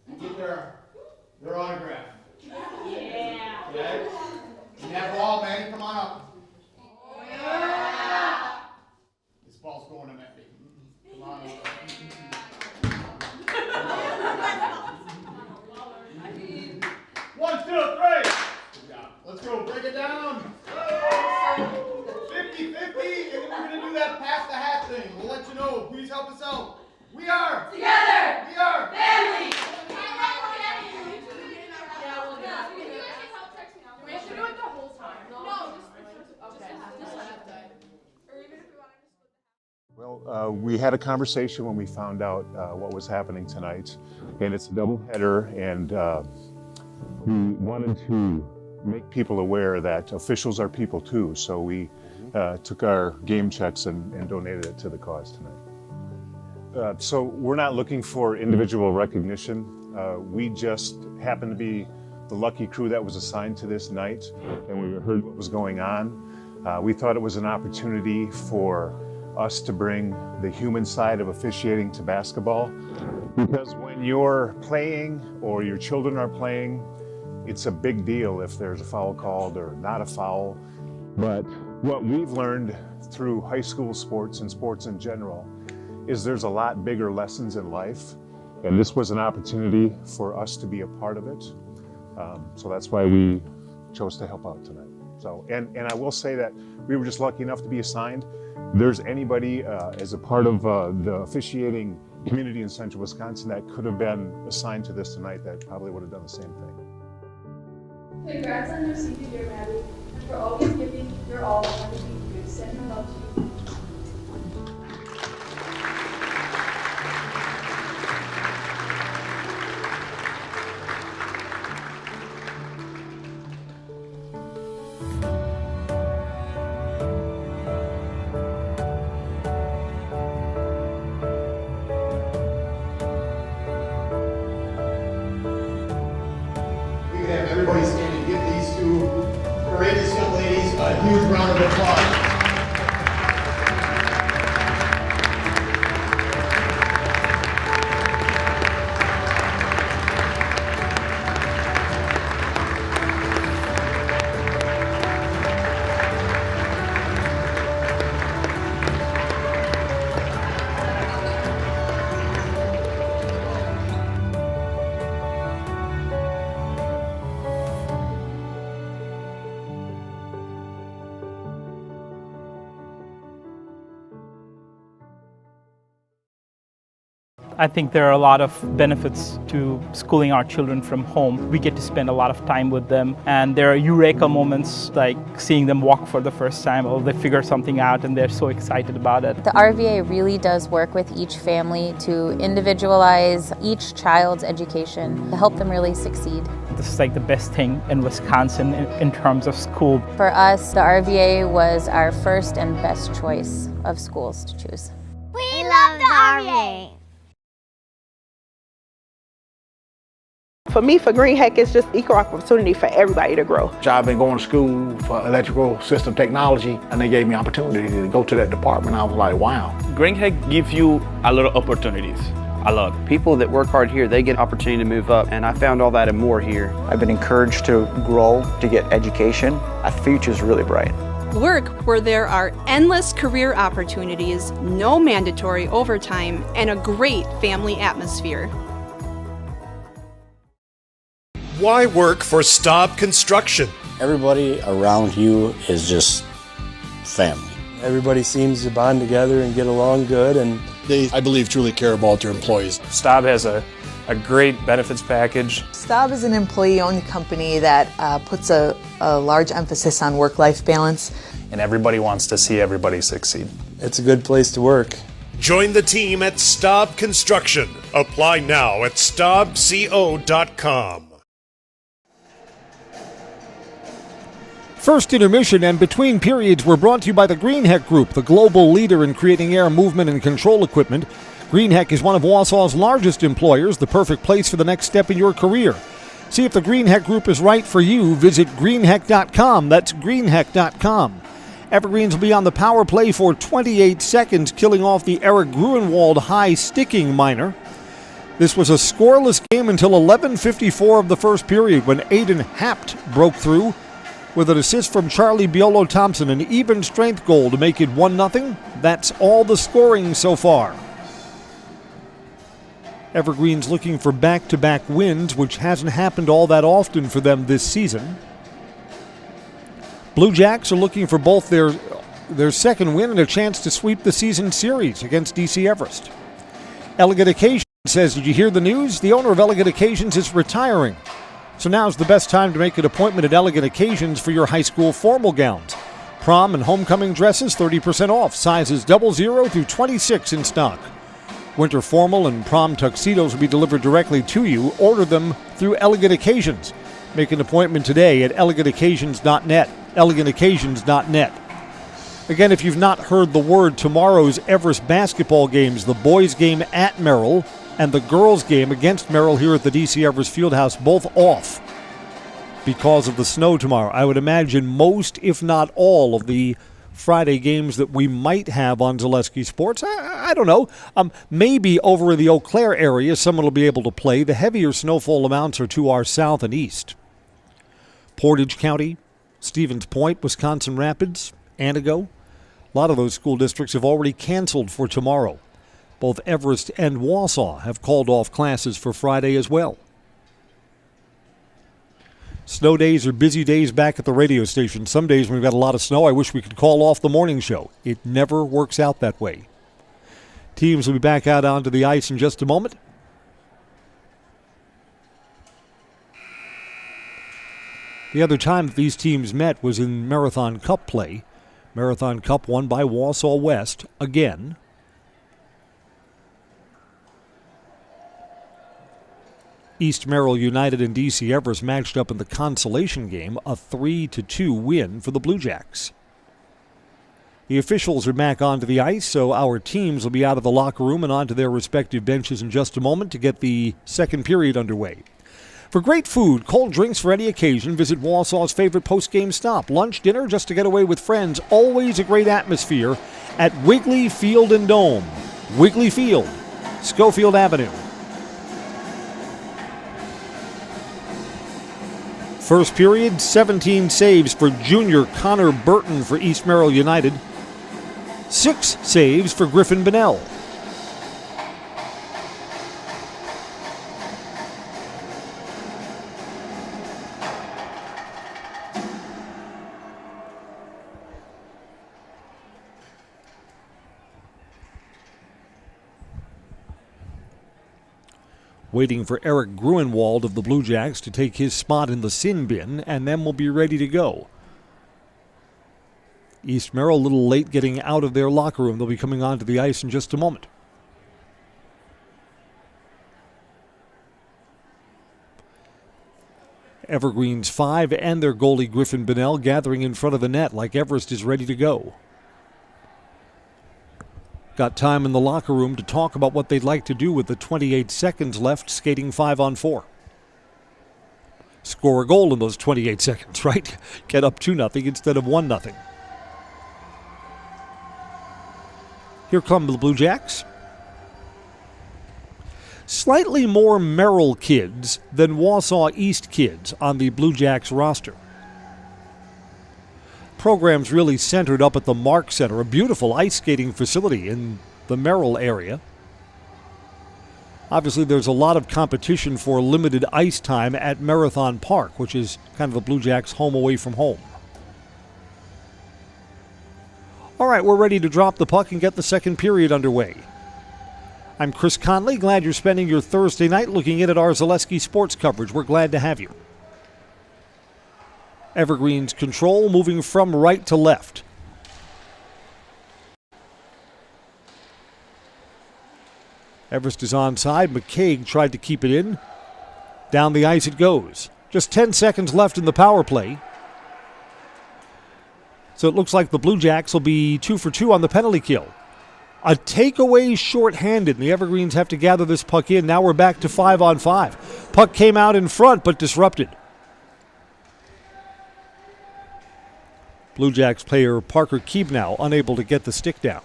and get their autograph. Yeah. Okay? And that ball, man, come on up. This ball's going to Matthew. Come on over. 1, 2, 3. Good job. Let's go. Break it down. 50-50, and then we're going to do that pass the hat thing. We'll let you know. Please help us out. We are Together. We are Family. We should do it the whole time. No, Well, we had a conversation when we found out what was happening tonight, and it's a doubleheader, and we wanted to make people aware that officials are people too, so we took our game checks and donated it to the cause tonight. So we're not looking for individual recognition. We just happen to be the lucky crew that was assigned to this night, and we heard what was going on. We thought it was an opportunity for us to bring the human side of officiating to basketball, because when you're playing or your children are playing, it's a big deal if there's a foul called or not a foul. But what we've learned through high school sports and sports in general is there's a lot bigger lessons in life, and this was an opportunity for us to be a part of it. So that's why we chose to help out tonight. So, and I will say that we were just lucky enough to be assigned. There's anybody as a part of the officiating community in Central Wisconsin that could have been assigned to this tonight that probably would have done the same thing. Congrats on your senior year, Maddie, and for always giving your all on everything you do. Sending love to you. Have everybody stand and give these two courageous young ladies a huge round of applause. I think there are a lot of benefits to schooling our children from home. We get to spend a lot of time with them, and there are eureka moments like seeing them walk for the first time, or they figure something out and they're so excited about it. The RVA really does work with each family to individualize each child's education to help them really succeed. This is like the best thing in Wisconsin in terms of school. For us, the RVA was our first and best choice of schools to choose. We love the RVA. For me, for Green Heck, it's just equal opportunity for everybody to grow. I've been going to school for electrical system technology, and they gave me opportunity to go to that department. I was like, wow. Green Heck gives you a lot of opportunities. A lot. People that work hard here, they get opportunity to move up, and I found all that and more here. I've been encouraged to grow, to get education. Our future's really bright. Work where there are endless career opportunities, no mandatory overtime, and a great family atmosphere. Why work for Staub Construction? Everybody around you is just family. Everybody seems to bond together and get along good, and they, I believe, truly care about their employees. Staub has a great benefits package. Staub is an employee-owned company that puts a large emphasis on work-life balance. And everybody wants to see everybody succeed. It's a good place to work. Join the team at Staub Construction. Apply now at staubco.com. First intermission and between periods were brought to you by the Green Heck Group, the global leader in creating air movement and control equipment. Green Heck is one of Wausau's largest employers, the perfect place for the next step in your career. See if the Green Heck Group is right for you. Visit greenheck.com. That's greenheck.com. Evergreens will be on the power play for 28 seconds, killing off the Eric Gruenwald high sticking minor. This was a scoreless game until 11:54 of the first period when Aiden Hapt broke through with an assist from Charlie Biolo-Thompson, an even strength goal to make it 1-0. That's all the scoring so far. Evergreens looking for back-to-back wins, which hasn't happened all that often for them this season. Blue Jacks are looking for both their second win and a chance to sweep the season series against DC Everest. Elegant Occasions says, did you hear the news? The owner of Elegant Occasions is retiring. So now's the best time to make an appointment at Elegant Occasions for your high school formal gowns. Prom and homecoming dresses, 30% off. Sizes 00 through 26 in stock. Winter formal and prom tuxedos will be delivered directly to you. Order them through Elegant Occasions. Make an appointment today at elegantoccasions.net. elegantoccasions.net. Again, if you've not heard the word, tomorrow's Everest basketball games, the boys' game at Merrill and the girls' game against Merrill here at the DC Everest Fieldhouse, both off because of the snow tomorrow. I would imagine most, if not all, of the Friday games that we might have on Zaleski Sports, I don't know. Maybe over in the Eau Claire area, someone will be able to play. The heavier snowfall amounts are to our south and east. Portage County, Stevens Point, Wisconsin Rapids, Antigo. A lot of those school districts have already canceled for tomorrow. Both Everest and Wausau have called off classes for Friday as well. Snow days are busy days back at the radio station. Some days when we've got a lot of snow, I wish we could call off the morning show. It never works out that way. Teams will be back out onto the ice in just a moment. The other time that these teams met was in Marathon Cup play. Marathon Cup won by Wausau West again. East Merrill United and DC Everest matched up in the consolation game, a 3-2 win for the Blue Jacks. The officials are back onto the ice, so our teams will be out of the locker room and onto their respective benches in just a moment to get the second period underway. For great food, cold drinks for any occasion, visit Wausau's favorite post-game stop. Lunch, dinner, just to get away with friends. Always a great atmosphere at Wiggly Field and Dome. Wiggly Field, Schofield Avenue. First period, 17 saves for junior Connor Burton for East Merrill United. 6 saves for Griffin Bennell. Waiting for Eric Gruenwald of the Blue Jacks to take his spot in the sin bin, and then we'll be ready to go. East Merrill a little late getting out of their locker room. They'll be coming onto the ice in just a moment. Evergreen's 5 and their goalie Griffin Bennell gathering in front of the net like Everest is ready to go. Got time in the locker room to talk about what they'd like to do with the 28 seconds left, skating 5-on-4. Score a goal in those 28 seconds, right? Get up 2-0 instead of 1-0. Here come the Blue Jacks. Slightly more Merrill kids than Wausau East kids on the Blue Jacks roster. Program's really centered up at the Mark Center, a beautiful ice skating facility in the Merrill area. Obviously, there's a lot of competition for limited ice time at Marathon Park, which is kind of the Blue Jacks' home away from home. All right, we're ready to drop the puck and get the second period underway. I'm Chris Conley. Glad you're spending your Thursday night looking in at our Zaleski sports coverage. We're glad to have you. Evergreen's control moving from right to left. Everest is onside. McCaig tried to keep it in. Down the ice it goes. Just 10 seconds left in the power play. So it looks like the Blue Jacks will be 2 for 2 on the penalty kill. A takeaway shorthanded, and the Evergreens have to gather this puck in. Now we're back to 5-on-5. Puck came out in front, but disrupted. Blue Jacks player Parker Keebnow unable to get the stick down.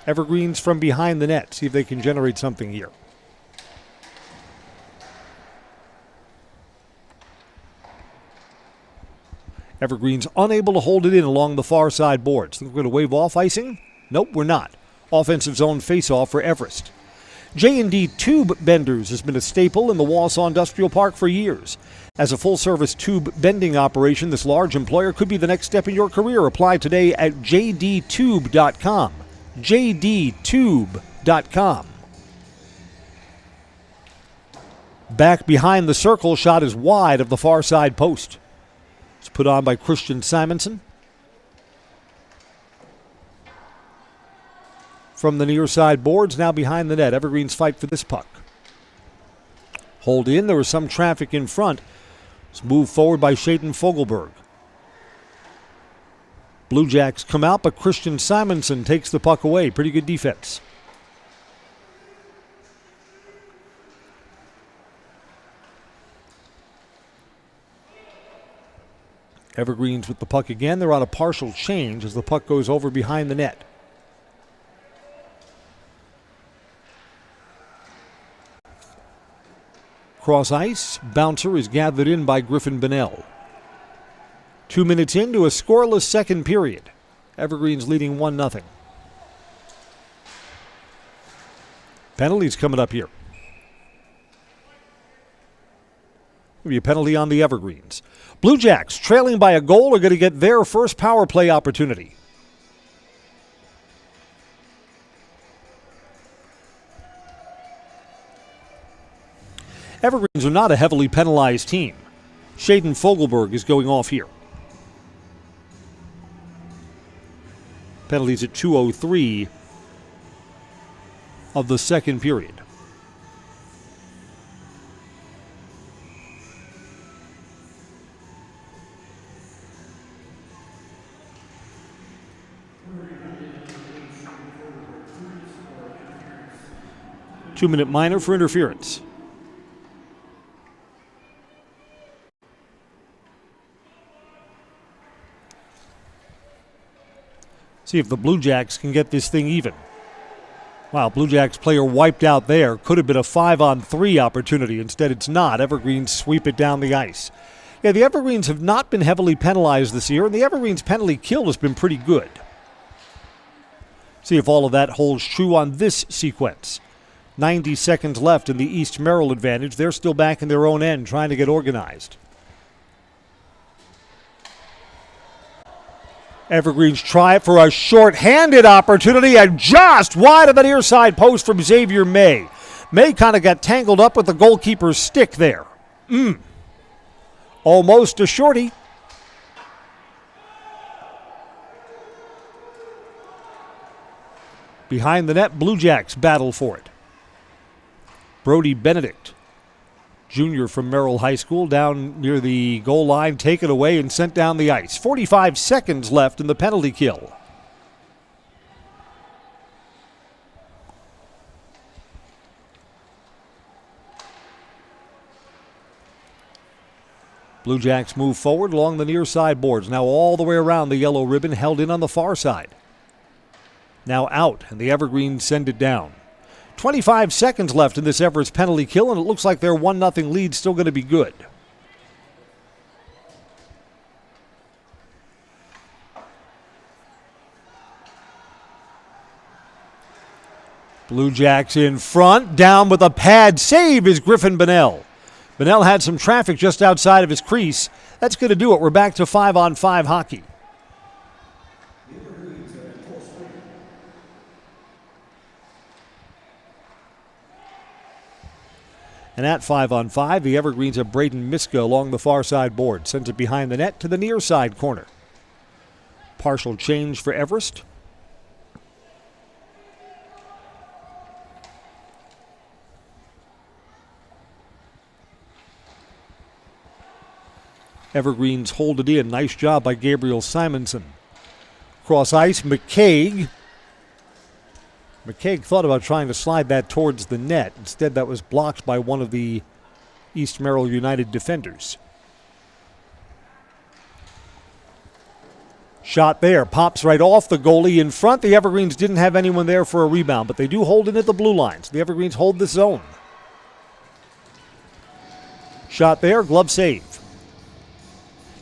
Evergreens from behind the net. See if they can generate something here. Evergreens unable to hold it in along the far side boards. Think we're going to wave off icing? Nope, we're not. Offensive zone face-off for Everest. J&D Tube Benders has been a staple in the Wausau Industrial Park for years. As a full-service tube bending operation, this large employer could be the next step in your career. Apply today at jdtube.com. jdtube.com. Back behind the circle, shot is wide of the far side post. It's put on by Christian Simonson. From the near side boards, now behind the net. Evergreens fight for this puck. Hold in. There was some traffic in front. It's moved forward by Shaden Fogelberg. Blue Jacks come out, but Christian Simonson takes the puck away. Pretty good defense. Evergreens with the puck again. They're on a partial change as the puck goes over behind the net. Cross ice. Bouncer is gathered in by Griffin Bonnell. 2 minutes into a scoreless second period. Evergreens leading 1-0. Penalties coming up here. Maybe a penalty on the Evergreens. Blue Jacks, trailing by a goal, are going to get their first power play opportunity. Evergreens are not a heavily penalized team. Shaden Fogelberg is going off here. Penalties at 2:03 of the second period. Two-minute minor for interference. See if the Blue Jacks can get this thing even. Wow, Blue Jacks player wiped out there. Could have been a 5-on-3 opportunity. Instead, it's not. Evergreens sweep it down the ice. Yeah, the Evergreens have not been heavily penalized this year, and the Evergreens penalty kill has been pretty good. See if all of that holds true on this sequence. 90 seconds left in the East Merrill advantage. They're still back in their own end trying to get organized. Evergreens try it for a short-handed opportunity and just wide of the near side post from Xavier May. May kind of got tangled up with the goalkeeper's stick there. Almost a shorty. Behind the net, Blue Jacks battle for it. Brody Benedict, junior from Merrill High School, down near the goal line, taken away and sent down the ice. 45 seconds left in the penalty kill. Blue Jacks move forward along the near side boards. Now all the way around the yellow ribbon, held in on the far side. Now out, and the Evergreens send it down. 25 seconds left in this Everest penalty kill, and it looks like their 1-0 lead still going to be good. Blue Jacks in front. Down with a pad save is Griffin Bonnell. Bonnell had some traffic just outside of his crease. That's going to do it. We're back to 5-on-5 hockey. And at 5-on-5, the Evergreens have Braden Miska along the far side board. Sends it behind the net to the near side corner. Partial change for Everest. Evergreens hold it in. Nice job by Gabriel Simonson. Cross ice, McCaig. McCaig thought about trying to slide that towards the net. Instead, that was blocked by one of the East Merrill United defenders. Shot there. Pops right off the goalie in front. The Evergreens didn't have anyone there for a rebound, but they do hold it at the blue lines. The Evergreens hold the zone. Shot there. Glove save.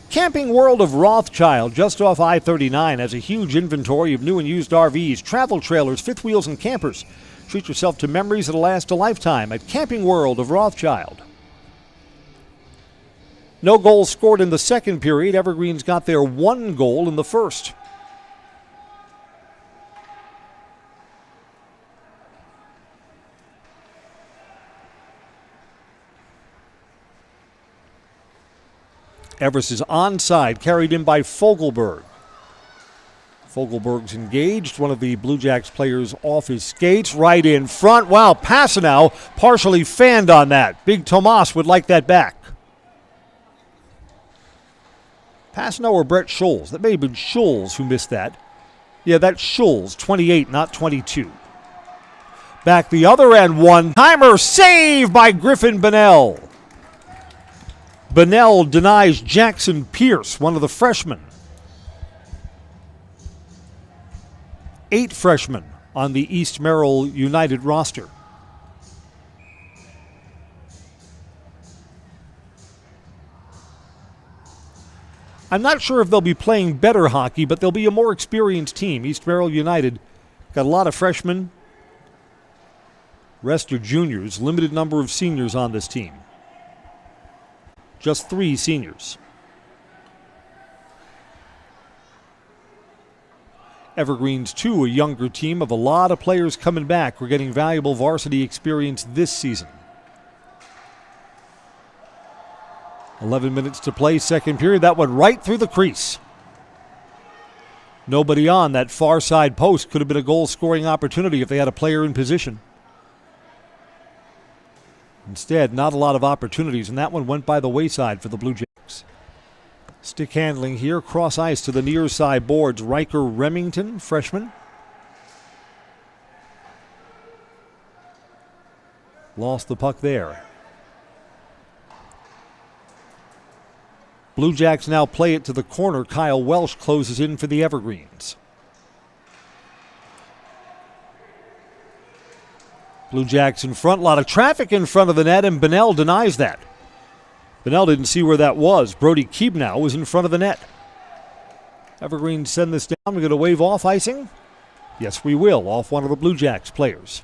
Camping World of Rothschild, just off I-39, has a huge inventory of new and used RVs, travel trailers, fifth wheels, and campers. Treat yourself to memories that'll last a lifetime at Camping World of Rothschild. No goals scored in the second period. Evergreens got their one goal in the first. Everest is onside, carried in by Fogelberg. Fogelberg's engaged. One of the Blue Jacks players off his skates, right in front. Wow, Passanow partially fanned on that. Big Tomas would like that back. Passanow or Brett Scholes? That may have been Scholes who missed that. Yeah, that's Scholes, 28, not 22. Back the other end, one-timer, save by Griffin Bonnell. Bonnell denies Jackson Pierce, one of the freshmen. 8 freshmen on the East Merrill United roster. I'm not sure if they'll be playing better hockey, but they'll be a more experienced team. East Merrill United got a lot of freshmen. Rest are juniors, limited number of seniors on this team. Just 3 seniors. Evergreens, too, a younger team of a lot of players coming back. We're getting valuable varsity experience this season. 11 minutes to play, second period. That went right through the crease. Nobody on that far side post. Could have been a goal-scoring opportunity if they had a player in position. Instead, not a lot of opportunities, and that one went by the wayside for the Blue Jacks. Stick handling here, cross ice to the near side boards. Riker Remington, freshman. Lost the puck there. Blue Jacks now play it to the corner. Kyle Welsh closes in for the Evergreens. Blue Jacks in front, a lot of traffic in front of the net, and Bonnell denies that. Bonnell didn't see where that was. Brody Keebnow was in front of the net. Evergreens send this down. We're going to wave off icing? Yes, we will, off one of the Blue Jacks players.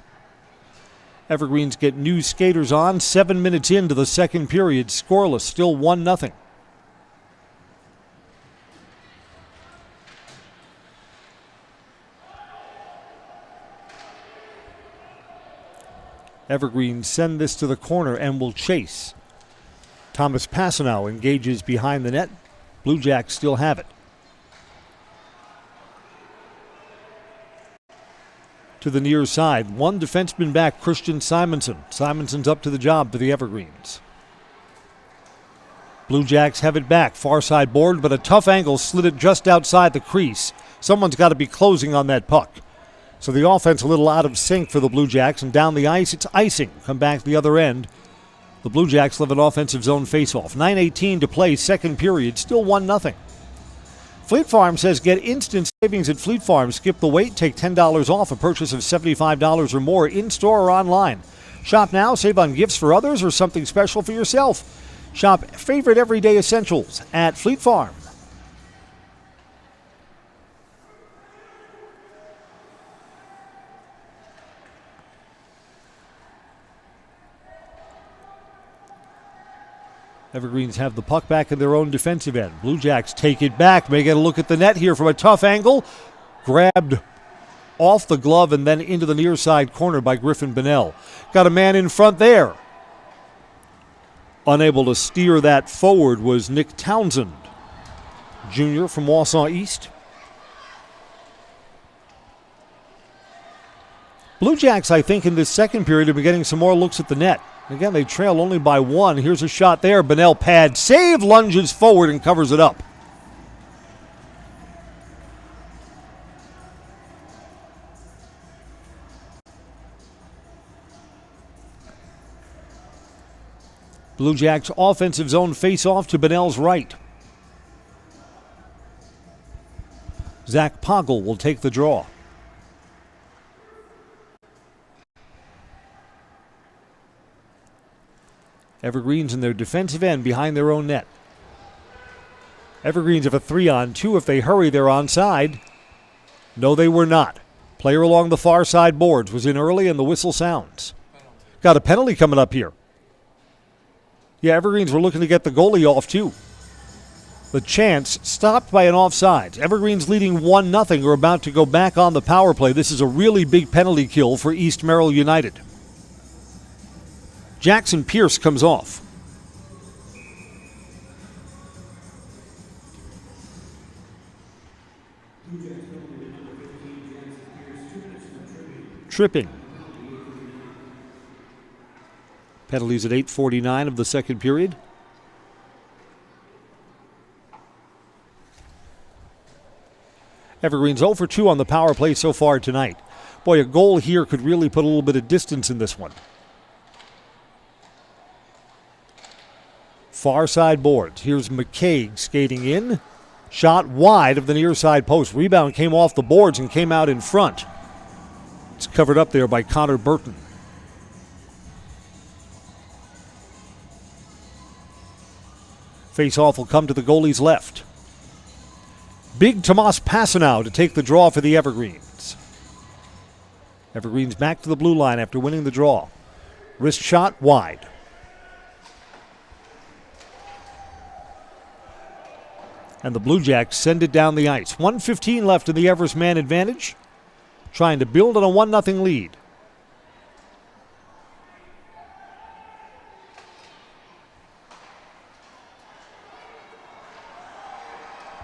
Evergreens get new skaters on. 7 minutes into the second period, scoreless, still 1-0. Evergreens send this to the corner and will chase. Thomas Passanow engages behind the net. Blue Jacks still have it. To the near side, one defenseman back, Christian Simonson. Simonson's up to the job for the Evergreens. Blue Jacks have it back, far side board, but a tough angle slid it just outside the crease. Someone's got to be closing on that puck. So the offense a little out of sync for the Blue Jacks, and down the ice, it's icing. Come back to the other end. The Blue Jacks live an offensive zone faceoff. 9:18 to play, second period, still 1-0. Fleet Farm says get instant savings at Fleet Farm. Skip the wait, take $10 off a purchase of $75 or more in-store or online. Shop now, save on gifts for others or something special for yourself. Shop favorite everyday essentials at Fleet Farm. Evergreens have the puck back in their own defensive end. Blue Jacks take it back. May get a look at the net here from a tough angle. Grabbed off the glove and then into the near side corner by Griffin Bonnell. Got a man in front there. Unable to steer that forward was Nick Townsend, junior from Wausau East. Blue Jacks, I think, in this second period have been getting some more looks at the net. Again, they trail only by 1. Here's a shot there. Bonnell pad save, lunges forward and covers it up. Blue Jacks offensive zone face-off to Bonnell's right. Zach Poggle will take the draw. Evergreens in their defensive end behind their own net. Evergreens have a 3-on-2. If they hurry, they're onside. No, they were not. Player along the far side boards was in early and the whistle sounds. Got a penalty coming up here. Yeah, Evergreens were looking to get the goalie off too. The chance stopped by an offside. Evergreens leading 1-0 are about to go back on the power play. This is a really big penalty kill for East Merrill United. Jackson Pierce comes off. tripping. Penalties at 8:49 of the second period. Evergreen's 0 for 2 on the power play so far tonight. Boy, a goal here could really put a little bit of distance in this one. Far side boards. Here's McCaig skating in. Shot wide of the near side post. Rebound came off the boards and came out in front. It's covered up there by Connor Burton. Face-off will come to the goalie's left. Big Tomas Pasanow to take the draw for the Evergreens. Evergreens back to the blue line after winning the draw. Wrist shot wide. And the Blue Jacks send it down the ice. 1:15 left in the Everest man advantage. Trying to build on a 1-0 lead.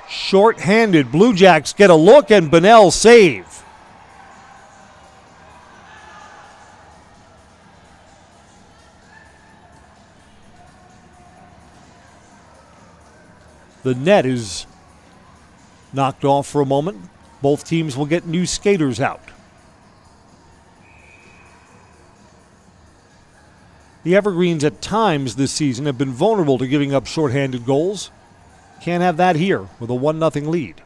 Short-handed. Blue Jacks get a look and Bunnell save. The net is knocked off for a moment. Both teams will get new skaters out. The Evergreens at times this season have been vulnerable to giving up shorthanded goals. Can't have that here with a 1-0 lead.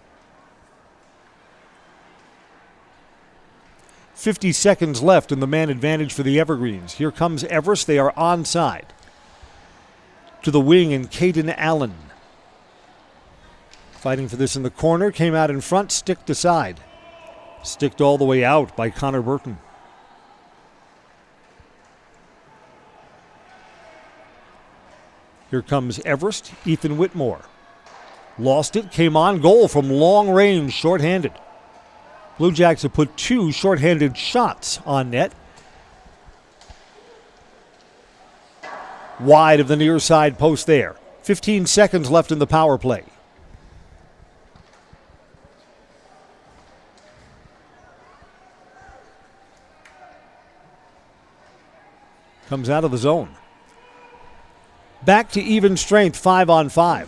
50 seconds left in the man advantage for the Evergreens. Here comes Everest. They are onside. To the wing and Caden Allen. Fighting for this in the corner. Came out in front, sticked aside. Sticked all the way out by Connor Burton. Here comes Everest. Ethan Whitmore. Lost it, came on, goal from long range, shorthanded. Blue Jacks have put 2 shorthanded shots on net. Wide of the near side post there. 15 seconds left in the power play. Comes out of the zone. Back to even strength, 5-on-5.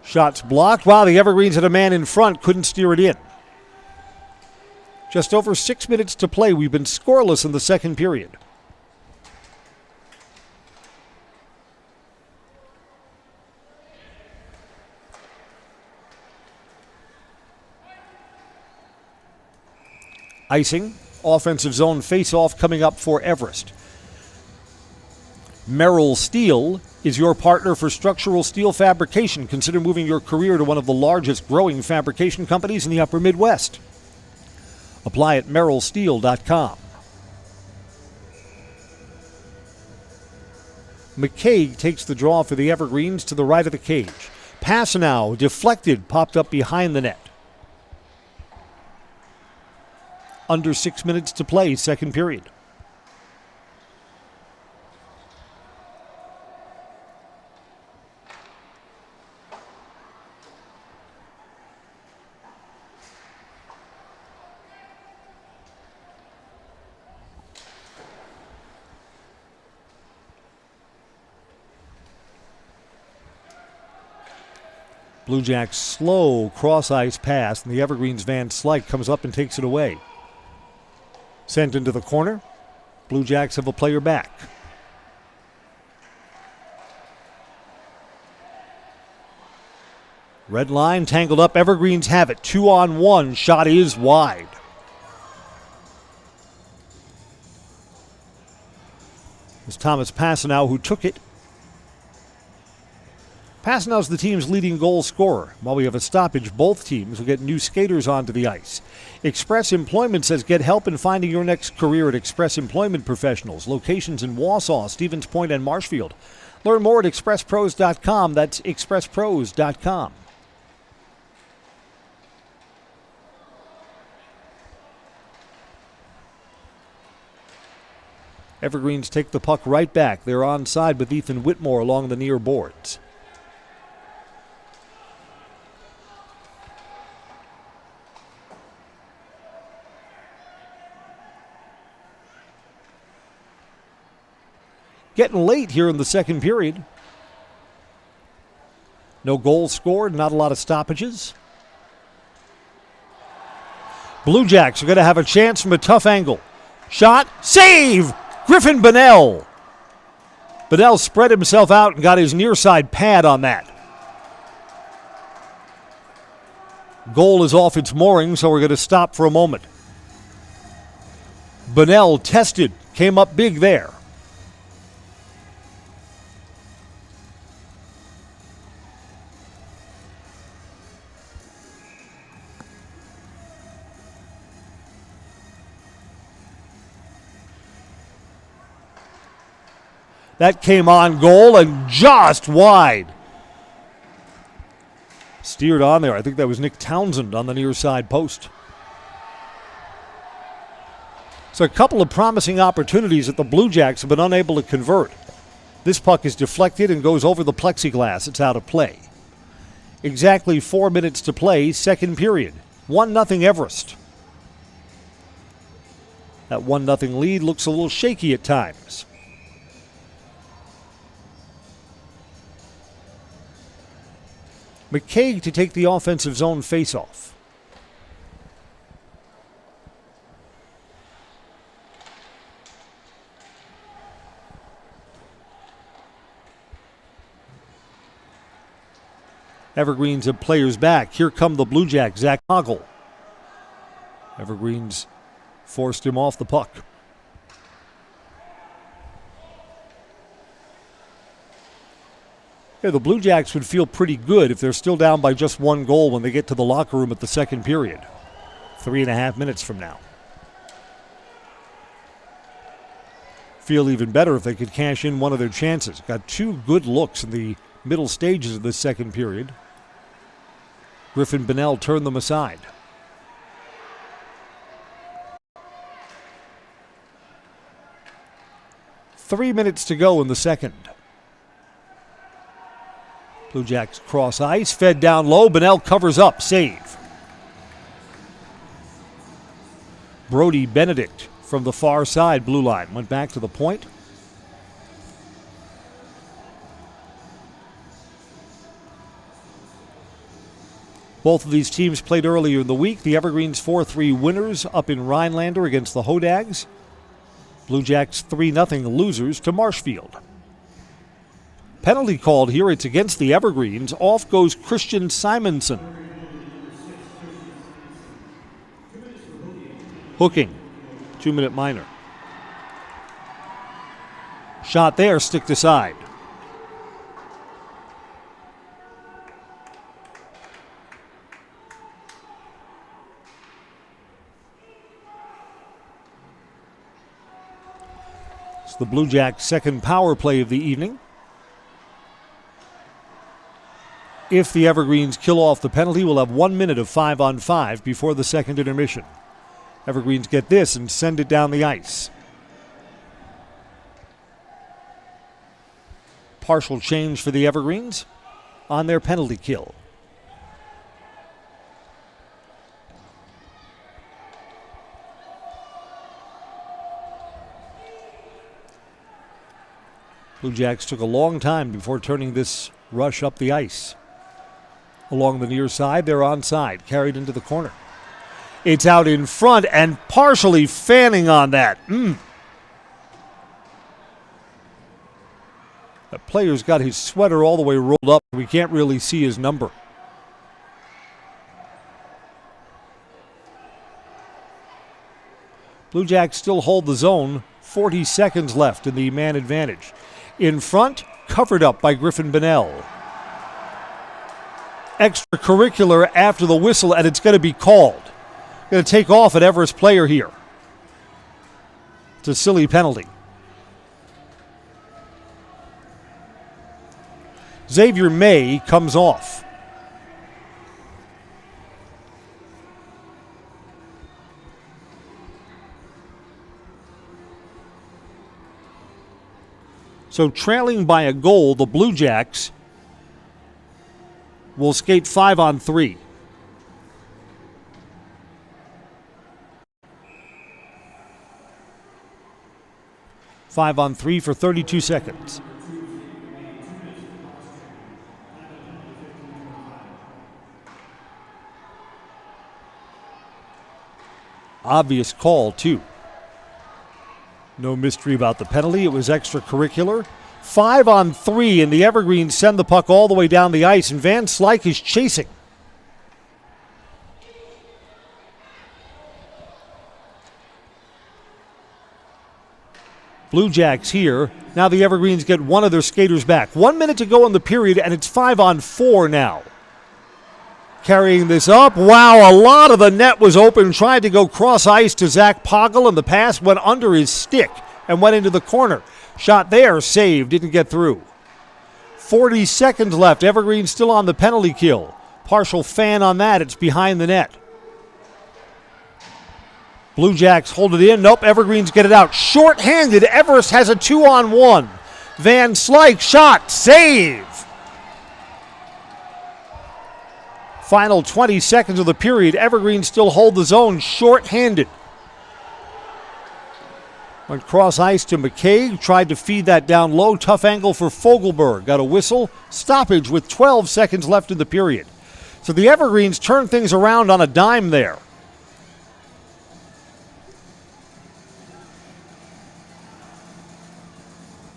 Shots blocked. Wow, the Evergreens had a man in front, couldn't steer it in. Just over 6 minutes to play. We've been scoreless in the second period. Icing. Offensive zone face-off coming up for Everest. Merrill Steel is your partner for structural steel fabrication. Consider moving your career to one of the largest growing fabrication companies in the upper Midwest. Apply at merrillsteel.com. McCaig takes the draw for the Evergreens to the right of the cage. Pass now, deflected, popped up behind the net. Under 6 minutes to play, second period. Blue Jacks slow cross-ice pass, and the Evergreens' Van Slyke comes up and takes it away. Sent into the corner. Blue Jacks have a player back. Red line tangled up. Evergreens have it. 2-on-1. Shot is wide. It's Thomas Pasanow who took it. Pasanow's the team's leading goal scorer. While we have a stoppage, both teams will get new skaters onto the ice. Express Employment says get help in finding your next career at Express Employment Professionals. Locations in Wausau, Stevens Point, and Marshfield. Learn more at expresspros.com. That's expresspros.com. Evergreens take the puck right back. They're onside with Ethan Whitmore along the near boards. Getting late here in the second period. No goals scored, not a lot of stoppages. Blue Jacks are going to have a chance from a tough angle. Shot, save! Griffin Bonnell. Bonnell spread himself out and got his near side pad on that. Goal is off its mooring, so we're going to stop for a moment. Bonnell tested, came up big there. That came on goal and just wide. Steered on there. I think that was Nick Townsend on the near side post. So a couple of promising opportunities that the Blue Jacks have been unable to convert. This puck is deflected and goes over the plexiglass. It's out of play. Exactly 4 minutes to play, second period. 1-0 Everest. That 1-0 lead looks a little shaky at times. McCaig to take the offensive zone faceoff. Evergreens have players back. Here come the Blue Jacks, Zach Hoggle. Evergreens forced him off the puck. Yeah, the Blue Jacks would feel pretty good if they're still down by just 1 goal when they get to the locker room at the second period. 3.5 minutes from now. Feel even better if they could cash in one of their chances. Got 2 good looks in the middle stages of the second period. Griffin Bonnell turned them aside. Three minutes to go in the second. Blue Jacks cross ice, fed down low. Bonnell covers up, save. Brody Benedict from the far side blue line went back to the point. Both of these teams played earlier in the week. The Evergreens 4-3 winners up in Rhinelander against the Hodags. Blue Jacks 3-0 losers to Marshfield. Penalty called here. It's against the Evergreens. Off goes Christian Simonson. Hooking. 2-minute minor. Shot there, sticked aside. It's the Blue Jacks' second power play of the evening. If the Evergreens kill off the penalty, we'll have 1 minute of 5-on-5 before the second intermission. Evergreens get this and send it down the ice. Partial change for the Evergreens on their penalty kill. Blue Jacks took a long time before turning this rush up the ice. Along the near side, they're onside, carried into the corner. It's out in front and partially fanning on that. The player's got his sweater all the way rolled up. We can't really see his number. Blue Jacks still hold the zone. 40 seconds left in the man advantage. In front, covered up by Griffin Bonnell. Extracurricular after the whistle, and it's going to be called. Going to take off an Everest player here. It's a silly penalty. Xavier May comes off. So trailing by a goal, the Blue Jacks will skate 5-on-3. 5-on-3 for 32 seconds. Obvious call, too. No mystery about the penalty. It was extracurricular. 5-on-3, and the Evergreens send the puck all the way down the ice, and Van Slyke is chasing. Blue Jacks here. Now the Evergreens get one of their skaters back. 1 minute to go in the period, and it's 5-on-4 now. Carrying this up. Wow, a lot of the net was open. Tried to go cross ice to Zach Poggle, and the pass went under his stick and went into the corner. Shot there, saved, didn't get through. 40 seconds left. Evergreen still on the penalty kill. Partial fan on that. It's behind the net. Blue Jacks hold it in. Nope, Evergreens get it out. Short-handed. Everest has a 2-on-1. Van Slyke shot. Save. Final 20 seconds of the period. Evergreen still hold the zone. Short-handed. Went cross ice to McCaig. Tried to feed that down low. Tough angle for Fogelberg. Got a whistle. Stoppage with 12 seconds left in the period. So the Evergreens turn things around on a dime there.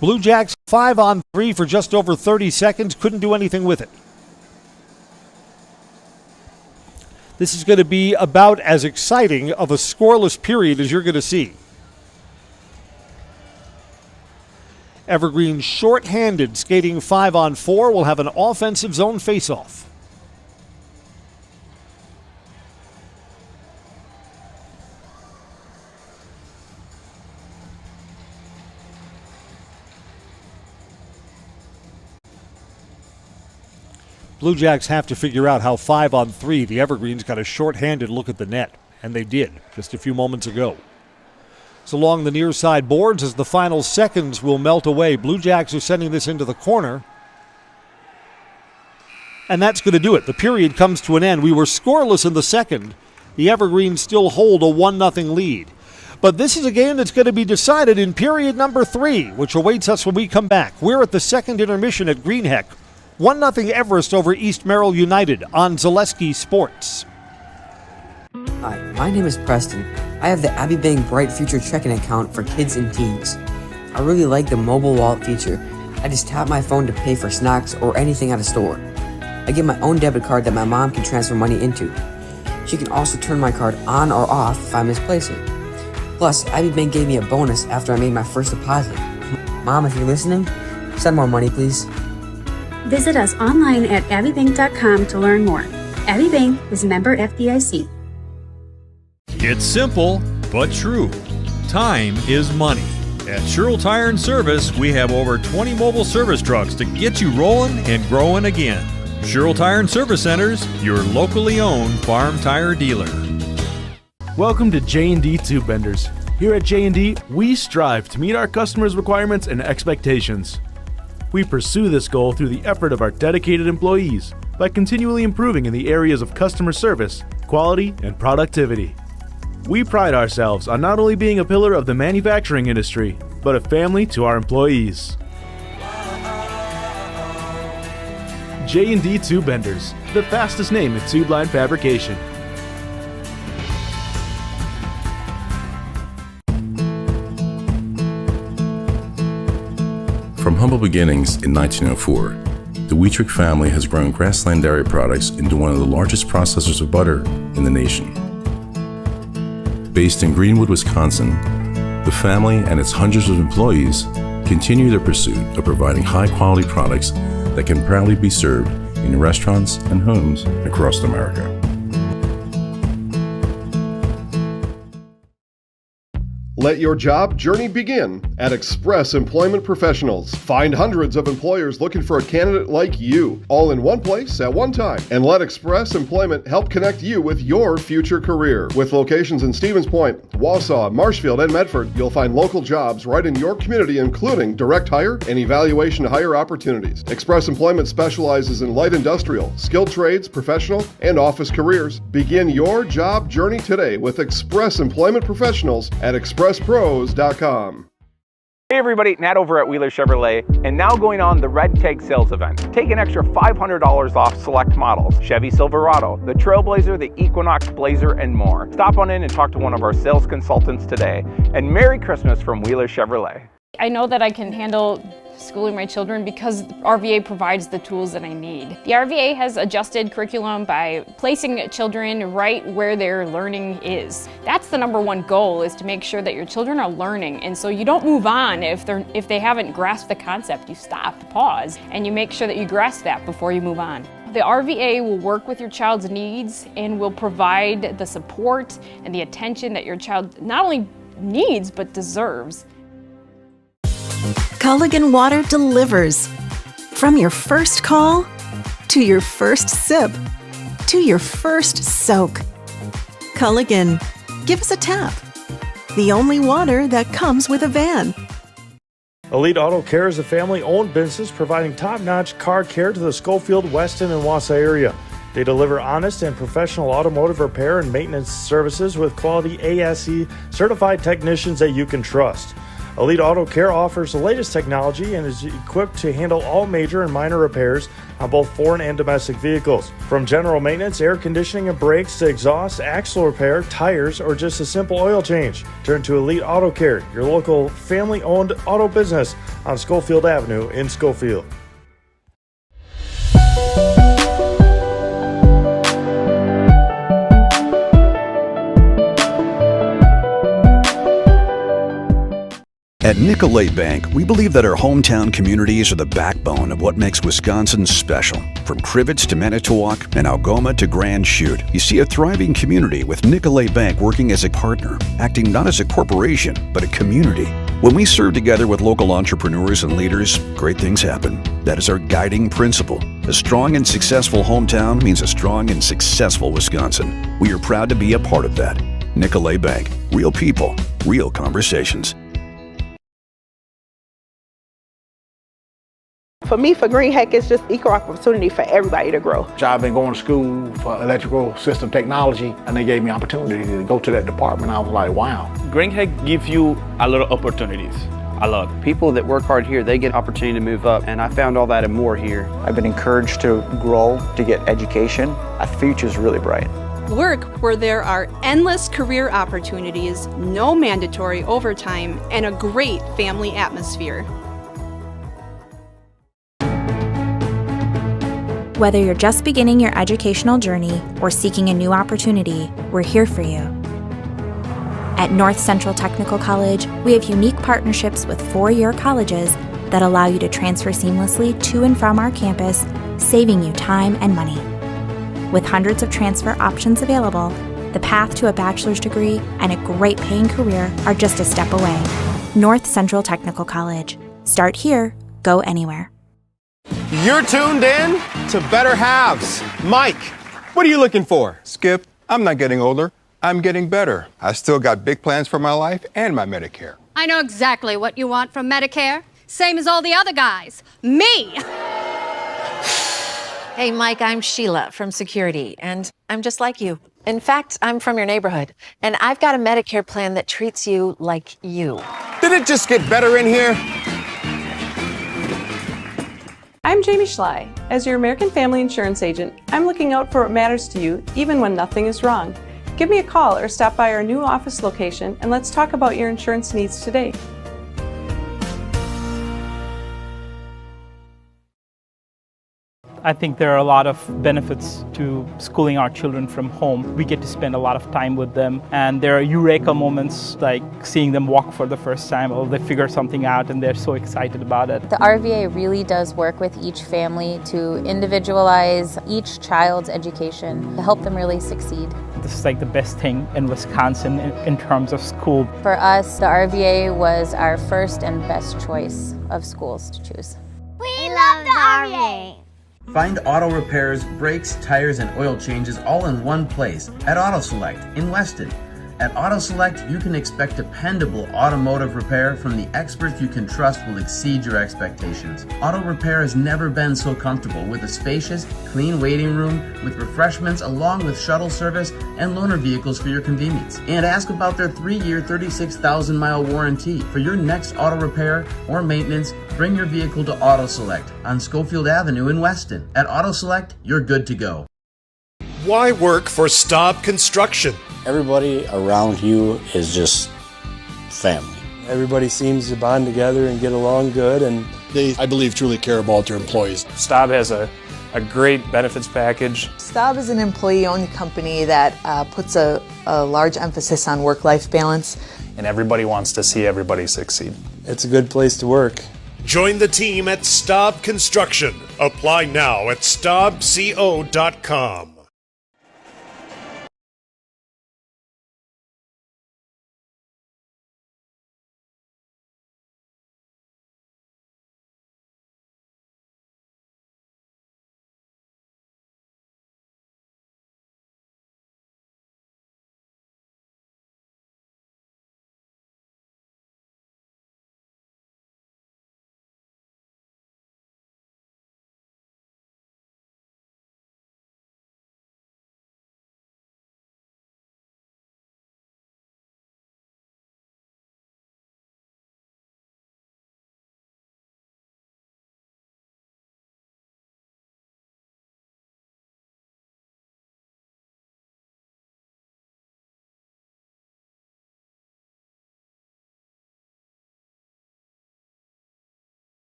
Blue Jacks 5-on-3 for just over 30 seconds. Couldn't do anything with it. This is going to be about as exciting of a scoreless period as you're going to see. Evergreen short-handed, skating 5-on-4, will have an offensive zone faceoff. Blue Jacks have to figure out how 5-on-3, the Evergreens got a short-handed look at the net, and they did just a few moments ago. So along the near side boards as the final seconds will melt away. Blue Jacks are sending this into the corner. And that's going to do it. The period comes to an end. We were scoreless in the second. The Evergreens still hold a 1-0 lead. But this is a game that's going to be decided in period number 3, which awaits us when we come back. We're at the second intermission at Greenheck. 1-0 Everest over East Merrill United on Zaleski Sports. Hi, my name is Preston. I have the Abbey Bank Bright Future checking account for kids and teens. I really like the mobile wallet feature. I just tap my phone to pay for snacks or anything at a store. I get my own debit card that my mom can transfer money into. She can also turn my card on or off if I misplace it. Plus, Abbey Bank gave me a bonus after I made my first deposit. Mom, if you're listening, send more money, please. Visit us online at abbybank.com to learn more. Abbey Bank is member FDIC. It's simple, but true. Time is money. At Sherrill Tire and Service, we have over 20 mobile service trucks to get you rolling and growing again. Sherrill Tire and Service Centers, your locally owned farm tire dealer. Welcome to J&D Tube Benders. Here at J&D, we strive to meet our customers' requirements and expectations. We pursue this goal through the effort of our dedicated employees by continually improving in the areas of customer service, quality, and productivity. We pride ourselves on not only being a pillar of the manufacturing industry, but a family to our employees. J&D Tube Benders, the fastest name in tube line fabrication. From humble beginnings in 1904, the Wheatrick family has grown Grassland Dairy Products into one of the largest processors of butter in the nation. Based in Greenwood, Wisconsin, the family and its hundreds of employees continue their pursuit of providing high-quality products that can proudly be served in restaurants and homes across America. Let your job journey begin at Express Employment Professionals. Find hundreds of employers looking for a candidate like you, all in one place at one time. And let Express Employment help connect you with your future career. With locations in Stevens Point, Wausau, Marshfield, and Medford, you'll find local jobs right in your community, including direct hire and evaluation to hire opportunities. Express Employment specializes in light industrial, skilled trades, professional, and office careers. Begin your job journey today with Express Employment Professionals at expresspros.com. Hey everybody, Nat over at Wheeler Chevrolet, and now going on the Red Tag Sales Event. Take an extra $500 off select models, Chevy Silverado, the Trailblazer, the Equinox Blazer, and more. Stop on in and talk to one of our sales consultants today. And Merry Christmas from Wheeler Chevrolet. I know that I can handle schooling my children because RVA provides the tools that I need. The RVA has adjusted curriculum by placing children right where their learning is. That's the number one goal, is to make sure that your children are learning, and so you don't move on if they haven't grasped the concept. You stop, pause, and you make sure that you grasp that before you move on. The RVA will work with your child's needs and will provide the support and the attention that your child not only needs but deserves. Culligan Water delivers. From your first call, to your first sip, to your first soak. Culligan, give us a tap. The only water that comes with a van. Elite Auto Care is a family-owned business providing top-notch car care to the Schofield, Weston, and Wausau area. They deliver honest and professional automotive repair and maintenance services with quality ASE certified technicians that you can trust. Elite Auto Care offers the latest technology and is equipped to handle all major and minor repairs on both foreign and domestic vehicles. From general maintenance, air conditioning and brakes to exhaust, axle repair, tires, or just a simple oil change. Turn to Elite Auto Care, your local family-owned auto business on Schofield Avenue in Schofield. At Nicolet Bank, we believe that our hometown communities are the backbone of what makes Wisconsin special. From Crivets to Manitowoc and Algoma to Grand Chute, you see a thriving community with Nicolet Bank working as a partner, acting not as a corporation, but a community. When we serve together with local entrepreneurs and leaders, great things happen. That is our guiding principle. A strong and successful hometown means a strong and successful Wisconsin. We are proud to be a part of that. Nicolet Bank. Real people, real conversations. For me, for Green Heck, it's just equal opportunity for everybody to grow. I've been going to school for electrical system technology, and they gave me opportunity to go to that department. I was like, wow. Green Heck gives you a lot of opportunities. A lot. People that work hard here, they get opportunity to move up, and I found all that and more here. I've been encouraged to grow, to get education. Our future's really bright. Work where there are endless career opportunities, no mandatory overtime, and a great family atmosphere. Whether you're just beginning your educational journey or seeking a new opportunity, we're here for you. At North Central Technical College, we have unique partnerships with four-year colleges that allow you to transfer seamlessly to and from our campus, saving you time and money. With hundreds of transfer options available, the path to a bachelor's degree and a great paying career are just a step away. North Central Technical College. Start here, go anywhere. You're tuned in to Better Halves. Mike, what are you looking for? Skip, I'm not getting older. I'm getting better. I still got big plans for my life and my Medicare. I know exactly what you want from Medicare. Same as all the other guys. Me! Hey, Mike, I'm Sheila from Security, and I'm just like you. In fact, I'm from your neighborhood, and I've got a Medicare plan that treats you like you. Did it just get better in here? I'm Jamie Schley. As your American Family Insurance agent, I'm looking out for what matters to you, even when nothing is wrong. Give me a call or stop by our new office location, and let's talk about your insurance needs today. I think there are a lot of benefits to schooling our children from home. We get to spend a lot of time with them, and there are eureka moments like seeing them walk for the first time, or they figure something out and they're so excited about it. The RVA really does work with each family to individualize each child's education to help them really succeed. This is like the best thing in Wisconsin in terms of school. For us, the RVA was our first and best choice of schools to choose. We love the RVA. Find auto repairs, brakes, tires, and oil changes all in one place at Auto Select in Weston. At AutoSelect, you can expect dependable automotive repair from the experts you can trust will exceed your expectations. Auto repair has never been so comfortable, with a spacious, clean waiting room with refreshments along with shuttle service and loaner vehicles for your convenience. And ask about their 3-year, 36,000-mile warranty. For your next auto repair or maintenance, bring your vehicle to AutoSelect on Schofield Avenue in Weston. At AutoSelect, you're good to go. Why work for Staub Construction? Everybody around you is just family. Everybody seems to bond together and get along good, and they, I believe, truly care about their employees. Staub has a great benefits package. Staub is an employee-owned company that puts a large emphasis on work-life balance. And everybody wants to see everybody succeed. It's a good place to work. Join the team at Staub Construction. Apply now at staubco.com.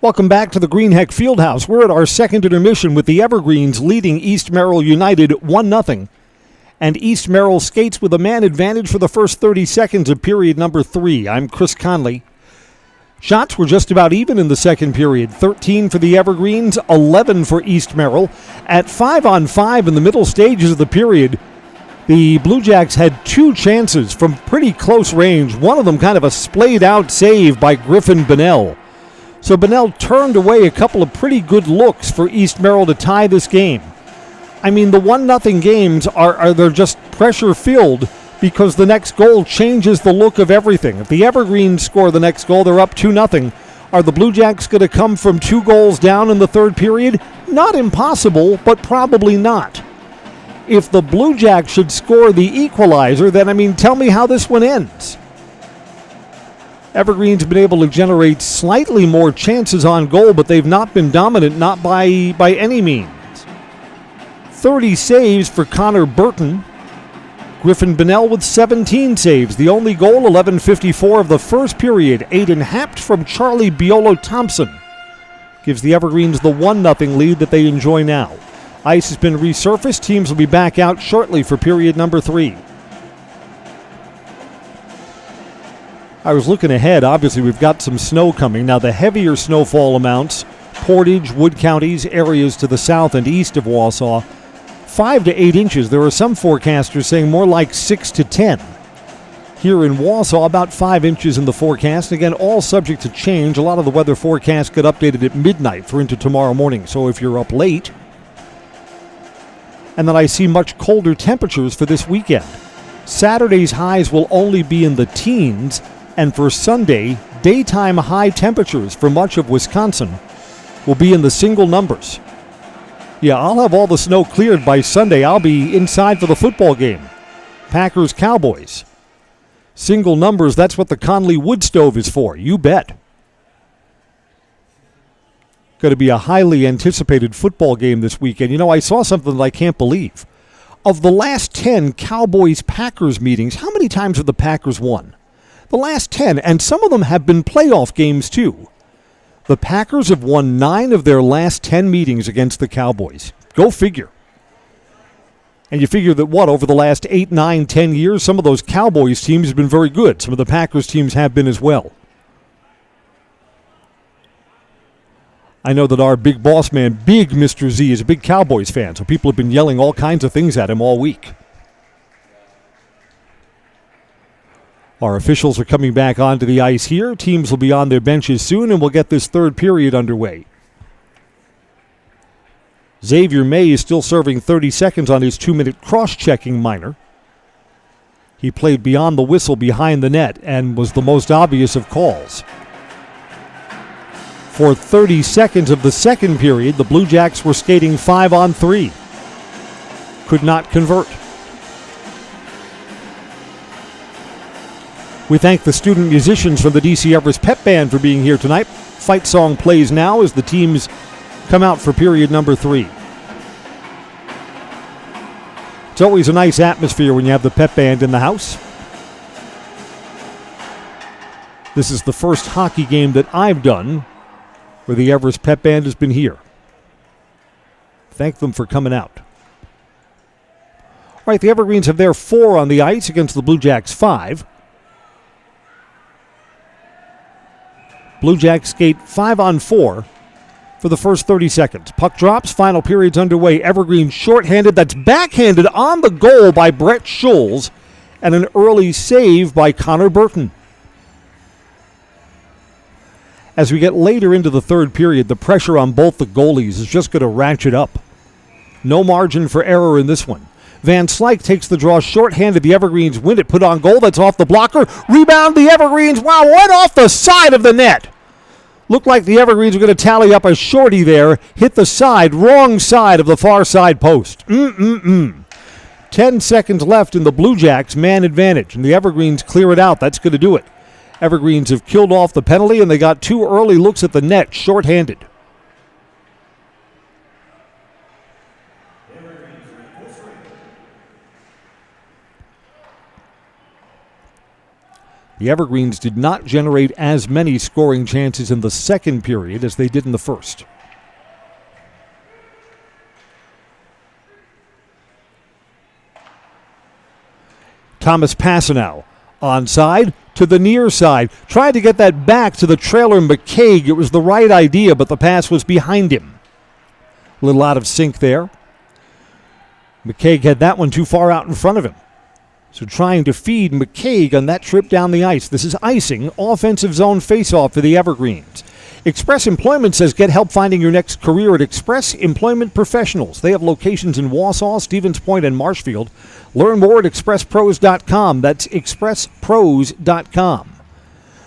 Welcome back to the Greenheck Fieldhouse. We're at our second intermission with the Evergreens leading East Merrill United 1-0. And East Merrill skates with a man advantage for the first 30 seconds of period number 3. I'm Chris Conley. Shots were just about even in the second period. 13 for the Evergreens, 11 for East Merrill. At 5-on-5 in the middle stages of the period, the Blue Jacks had 2 chances from pretty close range. One of them kind of a splayed-out save by Griffin Bonnell. So Bonnell turned away a couple of pretty good looks for East Merrill to tie this game. I mean, the 1-0 games they're just pressure-filled because the next goal changes the look of everything. If the Evergreens score the next goal, they're up 2-0. Are the Blue Jacks going to come from 2 goals down in the third period? Not impossible, but probably not. If the Blue Jacks should score the equalizer, then, tell me how this one ends. Evergreen's been able to generate slightly more chances on goal, but they've not been dominant, not by any means. 30 saves for Connor Burton. Griffin Bonnell with 17 saves. The only goal, 11:54 of the first period. Aiden Hapt from Charlie Biolo Thompson gives the Evergreens the 1-0 lead that they enjoy now. Ice has been resurfaced. Teams will be back out shortly for period number 3. I was looking ahead. Obviously, we've got some snow coming. Now, the heavier snowfall amounts, Portage, Wood counties, areas to the south and east of Wausau, 5 to 8 inches. There are some forecasters saying more like 6 to 10. Here in Wausau, about 5 inches in the forecast. Again, all subject to change. A lot of the weather forecasts get updated at midnight for into tomorrow morning. So if you're up late, and then I see much colder temperatures for this weekend. Saturday's highs will only be in the teens, and for Sunday, daytime high temperatures for much of Wisconsin will be in the single numbers. Yeah, I'll have all the snow cleared by Sunday. I'll be inside for the football game. Packers-Cowboys. Single numbers, that's what the Conley wood stove is for. You bet. Going to be a highly anticipated football game this weekend. You know, I saw something that I can't believe. Of the last 10 Cowboys-Packers meetings, how many times have the Packers won? The last 10, and some of them have been playoff games too. The Packers have won 9 of their last 10 meetings against the Cowboys. Go figure. And you figure that, over the last 8, 9, 10 years, some of those Cowboys teams have been very good. Some of the Packers teams have been as well. I know that our big boss man, Big Mr. Z, is a big Cowboys fan, so people have been yelling all kinds of things at him all week. Our officials are coming back onto the ice here. Teams will be on their benches soon, and we'll get this third period underway. Xavier May is still serving 30 seconds on his 2-minute cross-checking minor. He played beyond the whistle behind the net and was the most obvious of calls. For 30 seconds of the second period, the Blue Jacks were skating 5-on-3. Could not convert. We thank the student musicians from the DC Everest Pep Band for being here tonight. Fight song plays now as the teams come out for period number 3. It's always a nice atmosphere when you have the Pep Band in the house. This is the first hockey game that I've done where the Everest Pep Band has been here. Thank them for coming out. All right, the Evergreens have their 4 on the ice against the Blue Jacks 5. Blue Jacks skate 5-on-4 for the first 30 seconds. Puck drops, final period's underway. Evergreen shorthanded, that's backhanded on the goal by Brett Schulz, and an early save by Connor Burton. As we get later into the third period, the pressure on both the goalies is just going to ratchet up. No margin for error in this one. Van Slyke takes the draw shorthanded. The Evergreens win it. Put on goal. That's off the blocker. Rebound the Evergreens. Wow, right off the side of the net. Looked like the Evergreens were going to tally up a shorty there. Hit the side, wrong side of the far side post. 10 seconds left in the Blue Jacks' man advantage, and the Evergreens clear it out. That's going to do it. Evergreens have killed off the penalty, and they got 2 early looks at the net, shorthanded. The Evergreens did not generate as many scoring chances in the second period as they did in the first. Thomas Passanow onside to the near side. Tried to get that back to the trailer McCaig. It was the right idea, but the pass was behind him. A little out of sync there. McCaig had that one too far out in front of him. So trying to feed McCaig on that trip down the ice. This is icing, offensive zone faceoff for the Evergreens. Express Employment says get help finding your next career at Express Employment Professionals. They have locations in Wausau, Stevens Point, and Marshfield. Learn more at expresspros.com. That's expresspros.com.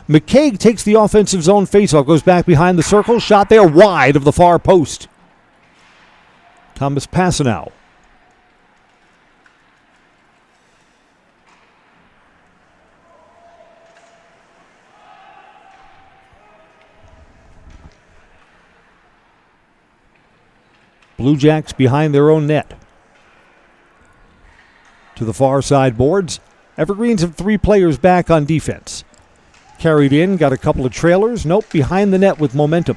McCaig takes the offensive zone faceoff, goes back behind the circle, shot there wide of the far post. Thomas Passanow. Blue Jacks behind their own net. To the far side boards. Evergreens have 3 players back on defense. Carried in, got a couple of trailers. Nope, behind the net with momentum.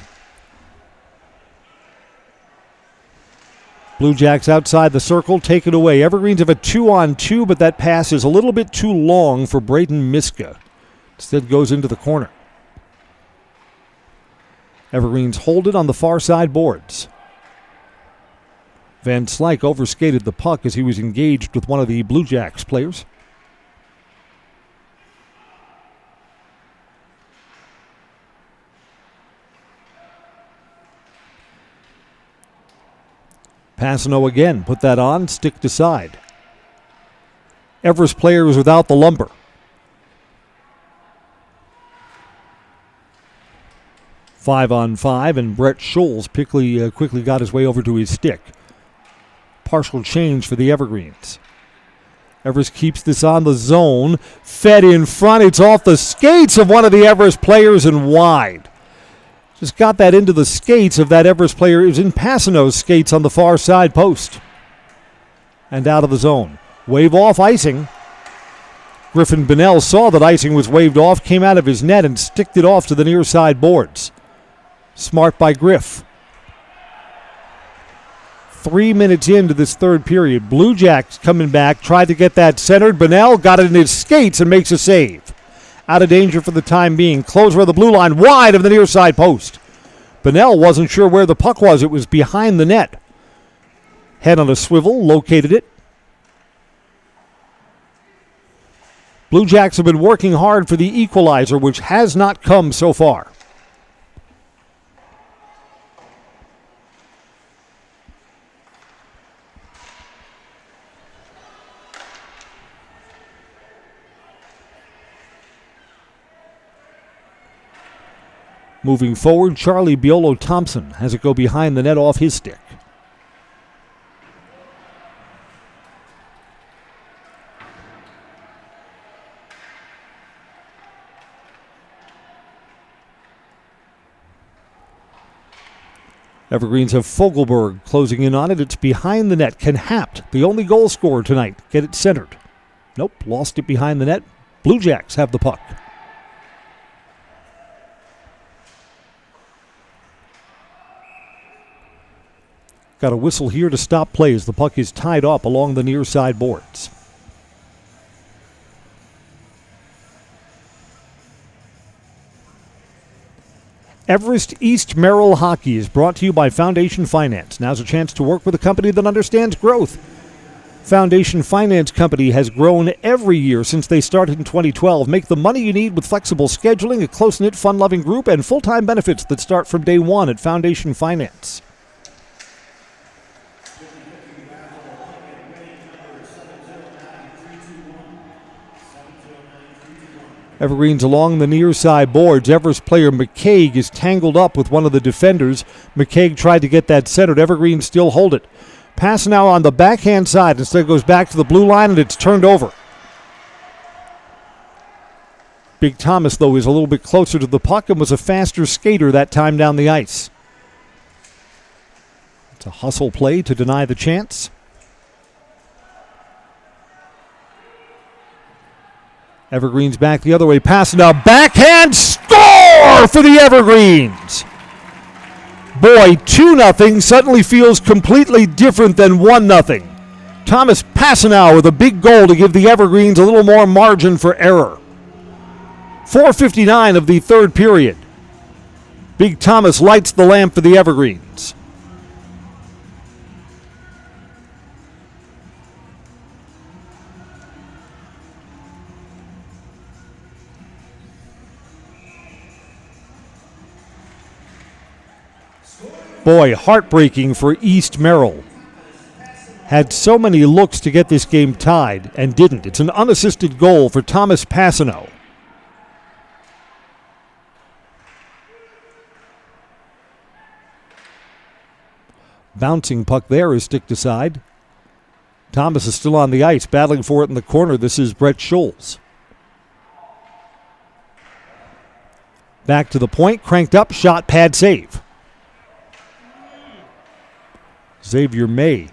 Blue Jacks outside the circle, take it away. Evergreens have a 2-on-2, but that pass is a little bit too long for Braden Miska. Instead goes into the corner. Evergreens hold it on the far side boards. Van Slyke overskated the puck as he was engaged with one of the Blue Jacks players. Passano again, put that on, stick to side. Everest player is without the lumber. Five-on-five, and Brett Scholes quickly got his way over to his stick. Partial change for the Evergreens. Everest keeps this on the zone. Fed in front. It's off the skates of one of the Everest players and wide. Just got that into the skates of that Everest player. It was in Passano's skates on the far side post. And out of the zone. Wave off icing. Griffin Bonnell saw that icing was waved off, came out of his net and sticked it off to the near side boards. Smart by Griff. 3 minutes into this third period. Blue Jacks coming back, tried to get that centered. Bonnell got it in his skates and makes a save. Out of danger for the time being. Closer of the blue line, wide of the near side post. Bonnell wasn't sure where the puck was. It was behind the net. Head on a swivel, located it. Blue Jacks have been working hard for the equalizer, which has not come so far. Moving forward, Charlie Biolo-Thompson has it go behind the net off his stick. Evergreens have Fogelberg closing in on it. It's behind the net. Can Hapt, the only goal scorer tonight, get it centered? Nope, lost it behind the net. Blue Jacks have the puck. Got a whistle here to stop play as the puck is tied up along the near side boards. Everest East Merrill Hockey is brought to you by Foundation Finance. Now's a chance to work with a company that understands growth. Foundation Finance Company has grown every year since they started in 2012. Make the money you need with flexible scheduling, a close-knit, fun-loving group, and full-time benefits that start from day one at Foundation Finance. Evergreens along the near side boards. Everest player McCaig is tangled up with one of the defenders. McCaig tried to get that centered. Evergreens still hold it. Pass now on the backhand side. Instead goes back to the blue line and it's turned over. Big Thomas, though, is a little bit closer to the puck and was a faster skater that time down the ice. It's a hustle play to deny the chance. Evergreens back the other way, pass now, backhand score for the Evergreens. Boy, 2-0 suddenly feels completely different than 1-0. Thomas Passanow with a big goal to give the Evergreens a little more margin for error. 4:59 of the third period. Big Thomas lights the lamp for the Evergreens. Boy, heartbreaking for East Merrill. Had so many looks to get this game tied and didn't. It's an unassisted goal for Thomas Passanow. Bouncing puck there is stick to side. Thomas is still on the ice, battling for it in the corner. This is Brett Scholes. Back to the point, cranked up, shot, pad, save. Xavier May.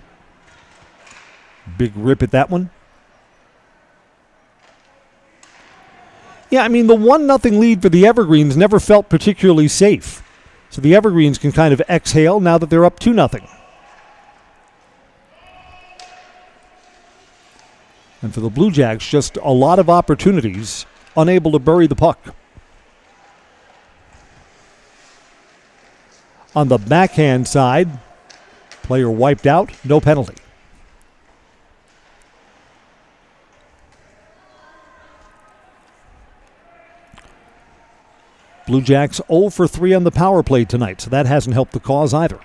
Big rip at that one. Yeah, I mean, the 1-0 lead for the Evergreens never felt particularly safe. So the Evergreens can kind of exhale now that they're up 2-0. And for the Blue Jacks, just a lot of opportunities, unable to bury the puck. On the backhand side, player wiped out, no penalty. Blue Jacks 0 for 3 on the power play tonight, so that hasn't helped the cause either.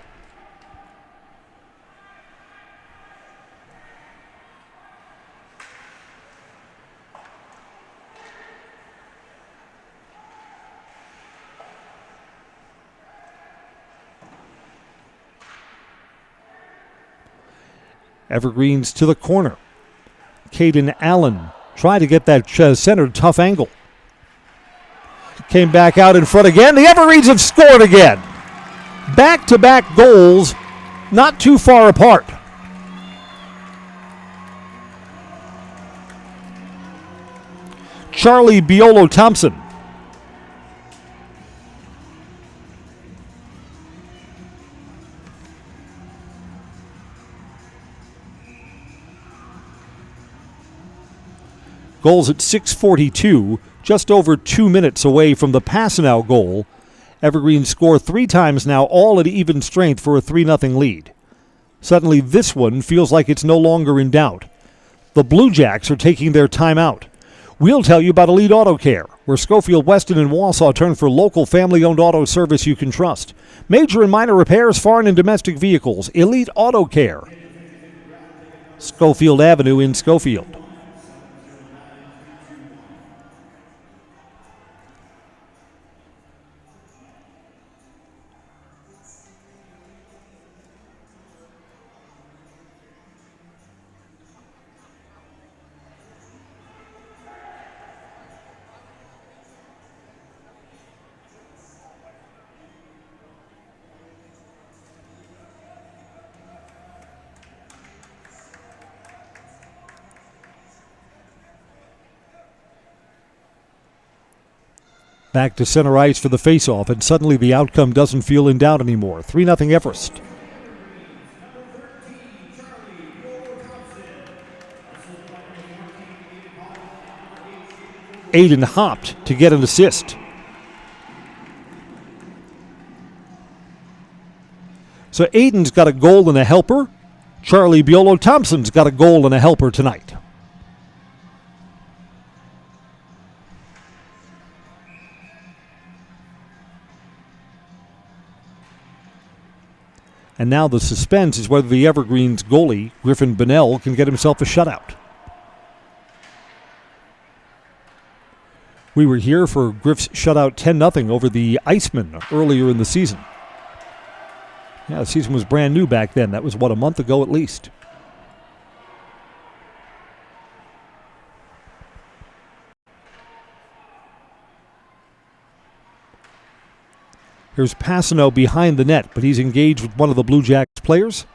Evergreens to the corner. Caden Allen tried to get that centered tough angle. Came back out in front again. The Evergreens have scored again. Back-to-back goals, not too far apart. Charlie Biolo-Thompson. Goals at 6:42, just over 2 minutes away from the Passanau goal. Evergreens score 3 times now, all at even strength for a 3-0 lead. Suddenly this one feels like it's no longer in doubt. The Blue Jacks are taking their time out. We'll tell you about Elite Auto Care, where Schofield, Weston, and Wausau turn for local family-owned auto service you can trust. Major and minor repairs, foreign and domestic vehicles. Elite Auto Care. Schofield Avenue in Schofield. Back to center ice for the faceoff, and suddenly the outcome doesn't feel in doubt anymore. 3-0 Everest. Aiden hopped to get an assist. So Aiden's got a goal and a helper. Charlie Biolo-Thompson's got a goal and a helper tonight. And now the suspense is whether the Evergreens goalie, Griffin Bonnell, can get himself a shutout. We were here for Griff's shutout 10-0 over the Icemen earlier in the season. Yeah, the season was brand new back then. That was, a month ago at least. Here's Passanau behind the net, but he's engaged with one of the Blue Jacks players.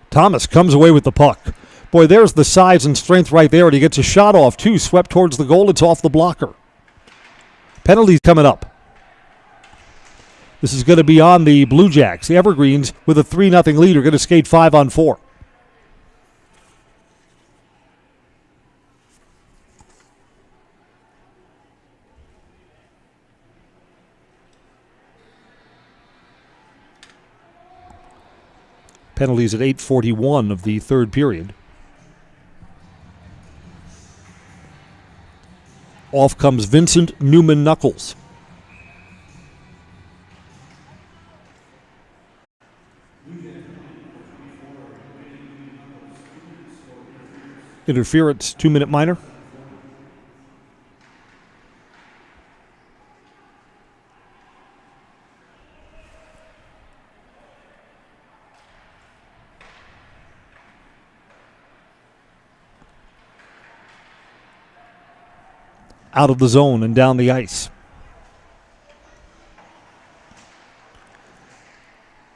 Thomas comes away with the puck. Boy, there's the size and strength right there, and he gets a shot off, too. Swept towards the goal. It's off the blocker. Penalties coming up. This is going to be on the Blue Jacks. The Evergreens, with a 3-0 lead, are going to skate 5-on-4. Penalties at 8:41 of the third period. Off comes Vincent Newman-Knuckles. Interference, 2-minute minor. Out of the zone and down the ice.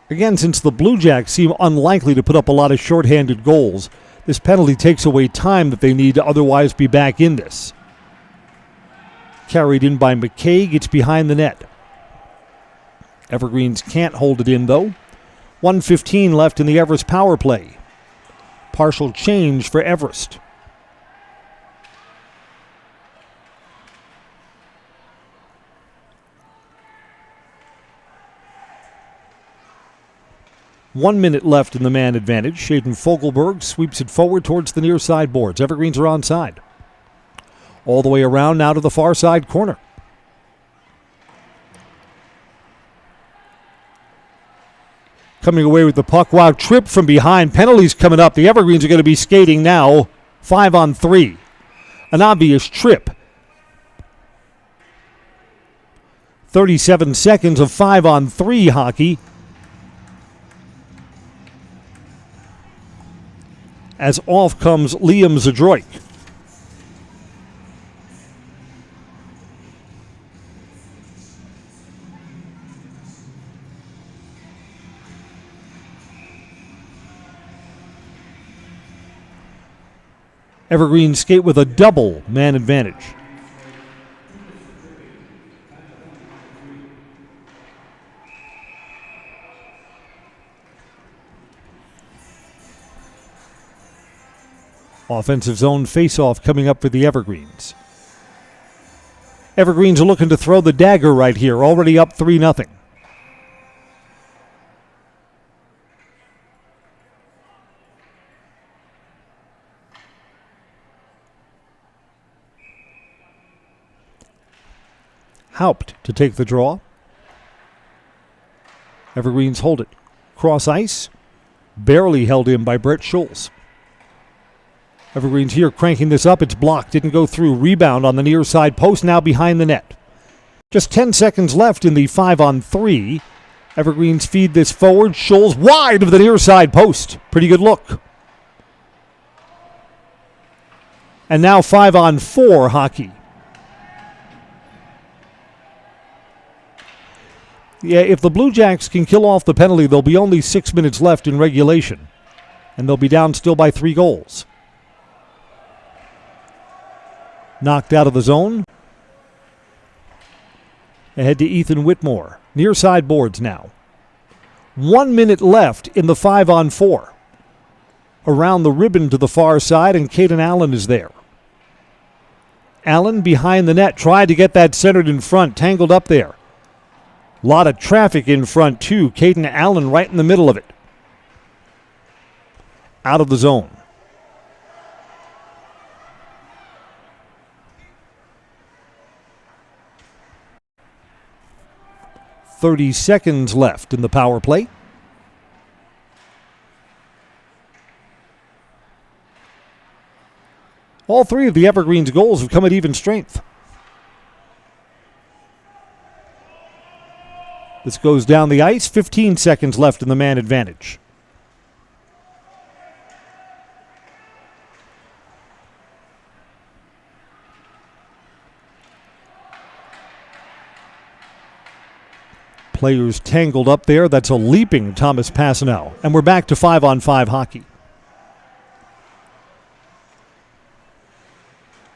Again, since the Blue Jacks seem unlikely to put up a lot of shorthanded goals, this penalty takes away time that they need to otherwise be back in this. Carried in by McKay, gets behind the net. Evergreens can't hold it in, though. 1:15 left in the Everest power play. Partial change for Everest. 1 minute left in the man advantage. Shaden Fogelberg sweeps it forward towards the near side boards. Evergreens are onside. All the way around now to the far side corner. Coming away with the puck. Wow, trip from behind. Penalties coming up. The Evergreens are going to be skating now 5-on-3. An obvious trip. 37 seconds of 5-on-3 hockey. As off comes Liam Zadroik. Evergreens skate with a double man advantage. Offensive zone face-off coming up for the Evergreens. Evergreens are looking to throw the dagger right here, already up 3-0. Haupt to take the draw. Evergreens hold it. Cross ice. Barely held in by Brett Schulz. Evergreens here cranking this up. It's blocked. Didn't go through. Rebound on the near side post. Now behind the net. Just 10 seconds left in the 5-on-3. Evergreens feed this forward. Schulz wide of the near side post. Pretty good look. And now 5-on-4 hockey. Yeah, if the Blue Jacks can kill off the penalty, there'll be only 6 minutes left in regulation. And they'll be down still by 3 goals. Knocked out of the zone. Ahead to Ethan Whitmore. Near side boards now. 1 minute left in the 5-on-4. Around the ribbon to the far side, and Caden Allen is there. Allen behind the net. Tried to get that centered in front. Tangled up there. A lot of traffic in front, too. Caden Allen right in the middle of it. Out of the zone. .30 seconds left in the power play. All 3 of the Evergreens' goals have come at even strength. This goes down the ice. 15 seconds left in the man advantage. Players tangled up there. That's a leaping Thomas Passanel. And we're back to 5-on-5 hockey.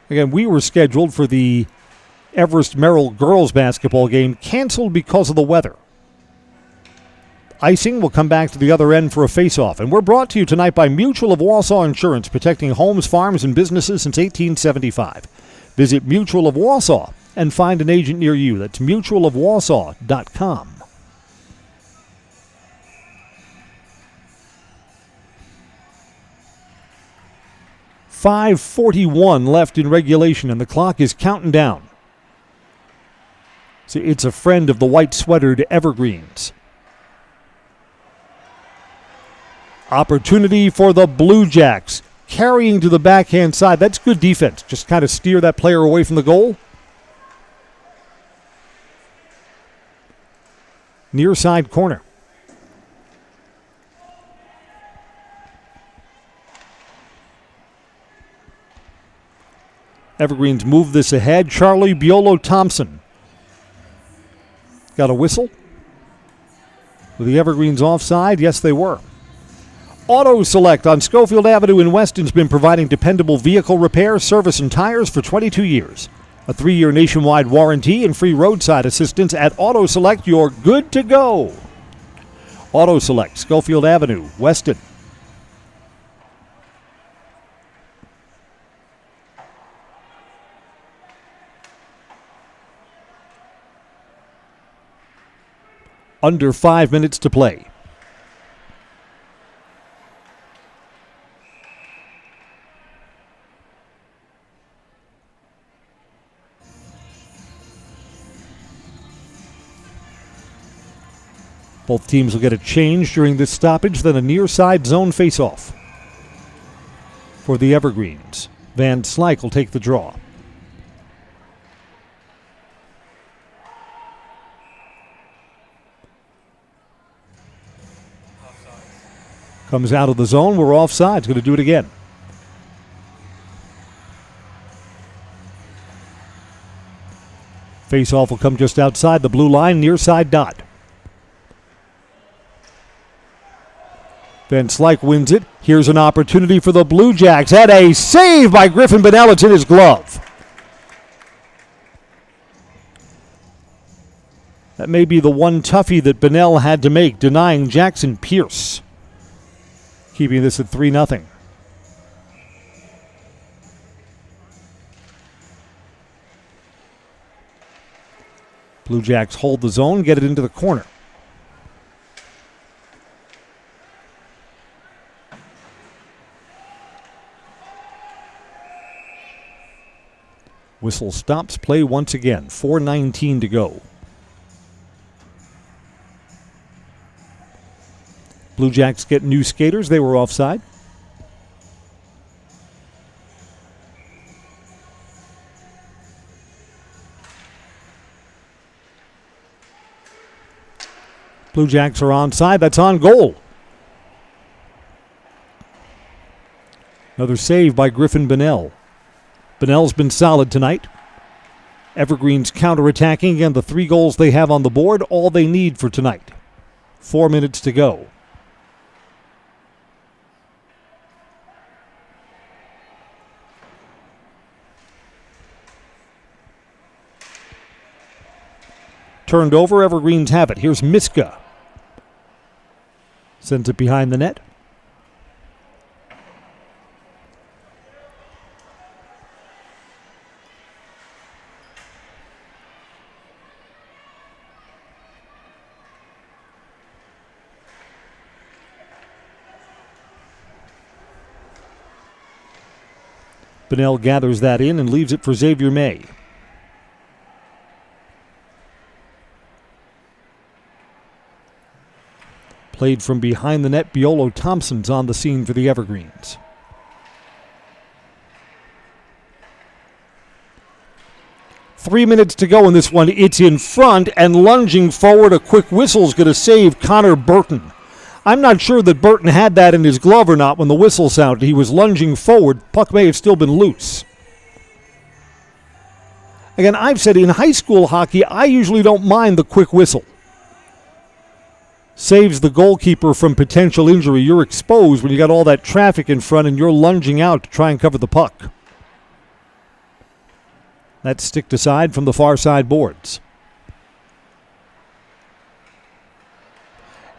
Again, we were scheduled for the Everest Merrill girls basketball game, canceled because of the weather. Icing will come back to the other end for a face-off. And we're brought to you tonight by Mutual of Wausau Insurance, protecting homes, farms, and businesses since 1875. Visit Mutual of Wausau and find an agent near you. That's mutualofwausau.com. .541 left in regulation, and the clock is counting down. So it's a friend of the white-sweatered Evergreens. Opportunity for the Blue Jacks. Carrying to the backhand side. That's good defense. Just kind of steer that player away from the goal. Near side corner. Evergreens move this ahead. Charlie Biolo-Thompson. Got a whistle? Were the Evergreens offside? Yes, they were. Auto Select on Schofield Avenue in Weston's been providing dependable vehicle repair, service, and tires for 22 years. A 3-year nationwide warranty and free roadside assistance at Auto Select. You're good to go. Auto Select, Schofield Avenue, Weston. Under 5 minutes to play. Both teams will get a change during this stoppage, then a near side zone faceoff. For the Evergreens, Van Slyke will take the draw. Comes out of the zone. We're offside. Going to do it again. Face-off will come just outside the blue line, near side dot. Van Slyke wins it. Here's an opportunity for the Blue Jacks. And a save by Griffin Bonnell. It's in his glove. That may be the one toughie that Bonnell had to make, denying Jackson Pierce. Keeping this at 3-0. Blue Jacks hold the zone, get it into the corner. Whistle stops play once again. 4:19 to go. Blue Jacks get new skaters. They were offside. Blue Jacks are onside. That's on goal. Another save by Griffin Bonnell. Bonnell's been solid tonight. Evergreens counterattacking, and the 3 goals they have on the board, all they need for tonight. 4 minutes to go. Turned over, Evergreens have it. Here's Miska. Sends it behind the net. Bonnell gathers that in and leaves it for Xavier May. Played from behind the net, Biolo Thompson's on the scene for the Evergreens. Three minutes to go in this one. It's in front and lunging forward. A quick whistle's going to save Connor Burton. I'm not sure that Burton had that in his glove or not when the whistle sounded. He was lunging forward. Puck may have still been loose. Again, I've said in high school hockey, I usually don't mind the quick whistle. Saves the goalkeeper from potential injury. You're exposed when you got all that traffic in front and you're lunging out to try and cover the puck. That's sticked aside from the far side boards.